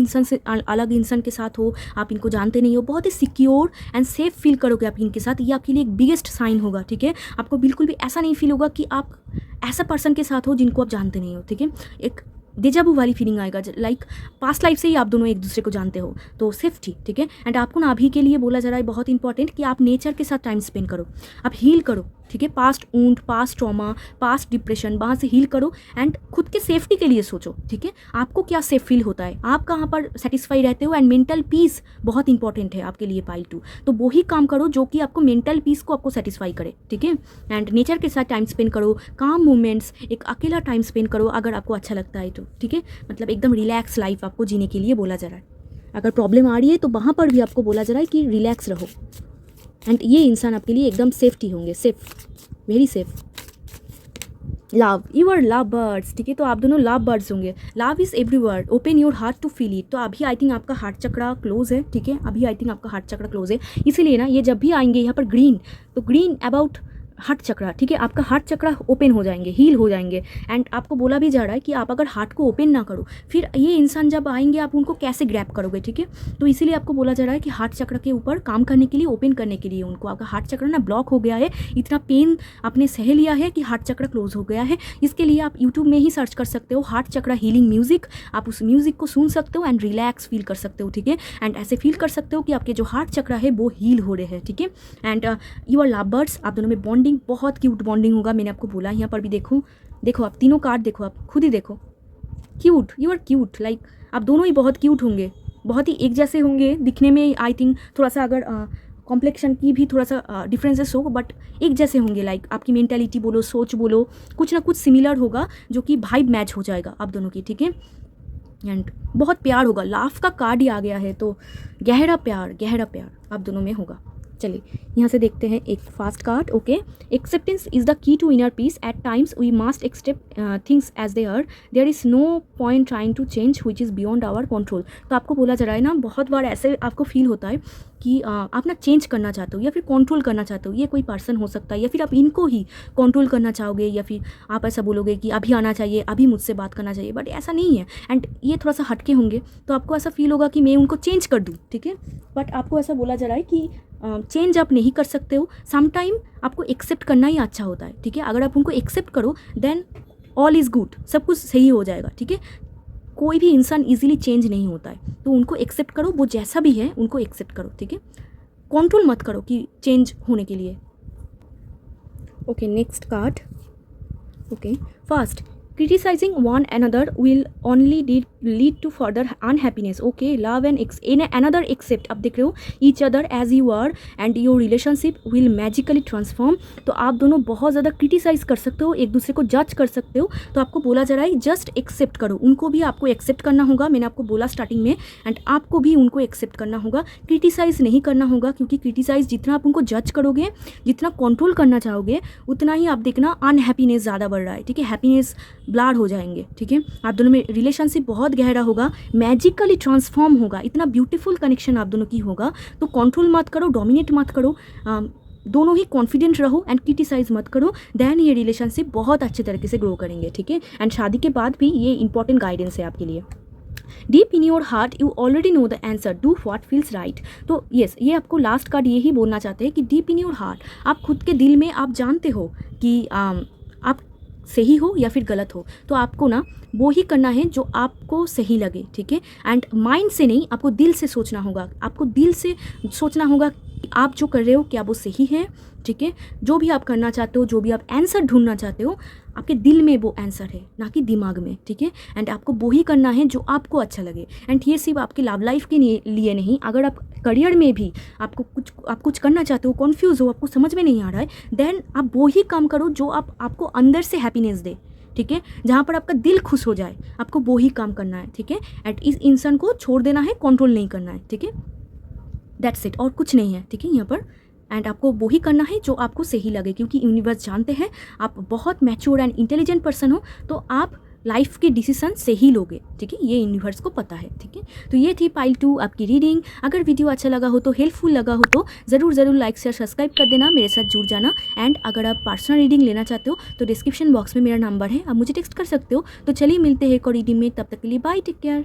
इंसान के साथ हो, आप इनको जानते नहीं हो। बहुत ही सिक्योर एंड सेफ फील करोगे आप इनके साथ, ये आपके लिए एक बिगेस्ट साइन होगा, ठीक है। आपको बिल्कुल भी ऐसा नहीं फील होगा कि आप ऐसा पर्सन के साथ हो जिनको आप जानते नहीं हो, ठीक है। एक डेजाबू वाली फीलिंग आएगा, लाइक पास्ट लाइफ से ही आप दोनों एक दूसरे को जानते हो। तो सेफ्टी, ठीक है। एंड आपको ना अभी के लिए बोला जा रहा है बहुत इंपॉर्टेंट कि आप नेचर के साथ टाइम स्पेंड करो, आप हील करो, ठीक है, पास्ट ऊंट, पास्ट ट्रॉमा, पास्ट डिप्रेशन, वहाँ से हील करो एंड खुद के सेफ्टी के लिए सोचो, ठीक है, आपको क्या सेफ फील होता है, आप कहाँ पर सेटिस्फाई रहते हो, एंड मेंटल पीस बहुत इंपॉर्टेंट है आपके लिए पाइल 2। तो वही काम करो जो कि आपको मेंटल पीस को आपको सेटिस्फाई करे, ठीक है, एंड नेचर के साथ टाइम स्पेंड करो, काम मूवमेंट्स, एक अकेला टाइम स्पेंड करो अगर आपको अच्छा लगता है तो, ठीक है, मतलब एकदम रिलैक्स लाइफ आपको जीने के लिए बोला जा रहा है। अगर प्रॉब्लम आ रही है तो वहाँ पर भी आपको बोला जा रहा है कि रिलैक्स रहो, एंड ये इंसान आपके लिए एकदम सेफ्टी होंगे, safe, very safe. Love, you are love birds, ठीक है, तो आप दोनों लव बर्ड्स होंगे। Love is everywhere, open your heart to feel it. तो अभी आई थिंक आपका हार्ट चक्रा क्लोज है, ठीक है, अभी आई थिंक आपका हार्ट चक्रा क्लोज है, इसीलिए ना ये जब भी आएंगे यहाँ पर ग्रीन, तो ग्रीन अबाउट हार्ट चक्रा, ठीक है, आपका हार्ट चक्रा ओपन हो जाएंगे, हील हो जाएंगे। एंड आपको बोला भी जा रहा है कि आप अगर हार्ट को ओपन ना करो, फिर ये इंसान जब आएंगे आप उनको कैसे ग्रैब करोगे, ठीक है, तो इसीलिए आपको बोला जा रहा है कि हार्ट चक्र के ऊपर काम करने के लिए, ओपन करने के लिए उनको, आपका हार्ट चक्र ना ब्लॉक हो गया है, इतना पेन आपने सह लिया है कि हार्ट चक्र क्लोज हो गया है। इसके लिए आप यूट्यूब में ही सर्च कर सकते हो हार्ट चक्र हीलिंग म्यूजिक, आप उस म्यूजिक को सुन सकते हो एंड रिलैक्स फील कर सकते हो, ठीक है, एंड ऐसे फील कर सकते हो कि आपके जो हार्ट चक्र है वो हील हो रहे हैं, ठीक है। And you are love birds, आप दोनों में बॉन्डिंग, बहुत क्यूट बॉन्डिंग होगा, मैंने आपको बोला। यहाँ पर भी देखो, देखो आप तीनों कार्ड देखो, आप खुद ही देखो, cute, you are cute, like आप दोनों ही बहुत क्यूट होंगे, बहुत ही एक जैसे होंगे दिखने में। आई थिंक थोड़ा सा अगर कॉम्प्लेक्शन की भी थोड़ा सा डिफरेंसेस हो, बट एक जैसे होंगे, लाइक आपकी मेंटालिटी बोलो, सोच बोलो, कुछ ना कुछ सिमिलर होगा जो कि वाइब मैच हो जाएगा आप दोनों की, ठीक है, एंड बहुत प्यार होगा। लाफ का कार्ड ही आ गया है, तो गहरा प्यार आप दोनों में होगा। चलिए यहाँ से देखते हैं एक first card. Okay, acceptance is the key to inner peace, at times we must accept things as they are, there is no point trying to change which is beyond our control. तो आपको बोला जा रहा है ना, बहुत बार ऐसे आपको फील होता है कि आप ना चेंज करना चाहते हो या फिर कंट्रोल करना चाहते हो, ये कोई पर्सन हो सकता है या फिर आप इनको ही कंट्रोल करना चाहोगे, या फिर आप ऐसा बोलोगे कि अभी आना चाहिए, अभी मुझसे बात करना चाहिए, बट ऐसा नहीं है। एंड ये थोड़ा सा हटके होंगे तो आपको ऐसा फील होगा कि मैं उनको चेंज कर दूँ, ठीक है, बट आपको ऐसा बोला जा रहा है कि चेंज आप नहीं कर सकते हो, सम टाइम आपको एक्सेप्ट करना ही अच्छा होता है, ठीक है, अगर आप उनको एक्सेप्ट करो देन ऑल इज़ गुड, सब कुछ सही हो जाएगा, ठीक है। कोई भी इंसान इजीली चेंज नहीं होता है, तो उनको एक्सेप्ट करो, वो जैसा भी है उनको एक्सेप्ट करो, ठीक है, कंट्रोल मत करो कि चेंज होने के लिए। Okay, next card. Okay, first, criticizing one another will only lead to further unhappiness. Okay, love and another accept, आप देख रहे हो, each other as you are and your relationship will magically transform। तो आप दोनों बहुत ज़्यादा क्रिटिसाइज कर सकते हो, एक दूसरे को जज कर सकते हो, तो आपको बोला जा रहा है जस्ट एक्सेप्ट करो, उनको भी आपको एक्सेप्ट करना होगा, मैंने आपको बोला स्टार्टिंग में, एंड आपको भी उनको एक्सेप्ट करना होगा, क्रिटिसाइज नहीं करना होगा, क्योंकि क्रिटिसाइज जितना आप उनको जज करोगे, जितना कंट्रोल करना चाहोगे, उतना ही आप देखना अनहैप्पीनेस ज़्यादा बढ़ रहा है, ठीक है, हैप्पीनेस ब्लाड हो जाएंगे, ठीक है, आप दोनों में रिलेशनशिप बहुत गहरा होगा, मैजिकली ट्रांसफॉर्म होगा, इतना ब्यूटीफुल कनेक्शन आप दोनों की होगा। तो कंट्रोल मत करो, डोमिनेट मत करो, दोनों ही कॉन्फिडेंट रहो एंड क्रिटिसाइज मत करो, देन ये रिलेशनशिप बहुत अच्छे तरीके से ग्रो करेंगे, ठीक है। एंड शादी के बाद भी ये इंपॉर्टेंट गाइडेंस है आपके लिए। Deep in your heart you already know the answer, do what feels right. तो यस, ये आपको लास्ट कार्ड यही बोलना चाहते हैं कि डीप इन योर हार्ट, आप खुद के दिल में आप जानते हो कि आप सही हो या फिर गलत हो, तो आपको ना वो ही करना है जो आपको सही लगे, ठीक है, एंड माइंड से नहीं, आपको दिल से सोचना होगा, आपको दिल से सोचना होगा कि आप जो कर रहे हो क्या वो सही है, ठीक है, जो भी आप करना चाहते हो, जो भी आप आंसर ढूंढना चाहते हो, आपके दिल में वो आंसर है, ना कि दिमाग में, ठीक है, एंड आपको वो ही करना है जो आपको अच्छा लगे। एंड ये सिर्फ आपके लव लाइफ के लिए नहीं, अगर आप करियर में भी आप कुछ करना चाहते हो, कन्फ्यूज़ हो, आपको समझ में नहीं आ रहा है, देन आप वो ही काम करो जो आपको अंदर से हैप्पीनेस दे, ठीक है, जहाँ पर आपका दिल खुश हो जाए, आपको वो ही काम करना है, ठीक है, एंड इस इंसान को छोड़ देना है, कंट्रोल नहीं करना है, ठीक है, दैट्स इट, और कुछ नहीं है, ठीक है, यहाँ पर। एंड आपको वो ही करना है जो आपको सही लगे, क्योंकि यूनिवर्स जानते हैं आप बहुत मैच्योर एंड इंटेलिजेंट पर्सन हो, तो आप लाइफ के डिसीजन से ही लोगे, ठीक है, ये यूनिवर्स को पता है, ठीक है। तो ये थी पाइल 2 आपकी रीडिंग। अगर वीडियो अच्छा लगा हो तो, हेल्पफुल लगा हो तो ज़रूर लाइक शेयर सब्सक्राइब कर देना, मेरे साथ जुड़ जाना। एंड अगर आप पर्सनल रीडिंग लेना चाहते हो तो डिस्क्रिप्शन बॉक्स में मेरा नंबर है, आप मुझे टेक्स्ट कर सकते हो। तो चलिए मिलते हैं एक और रीडिंग में, तब तक के लिए बाय, टेक केयर।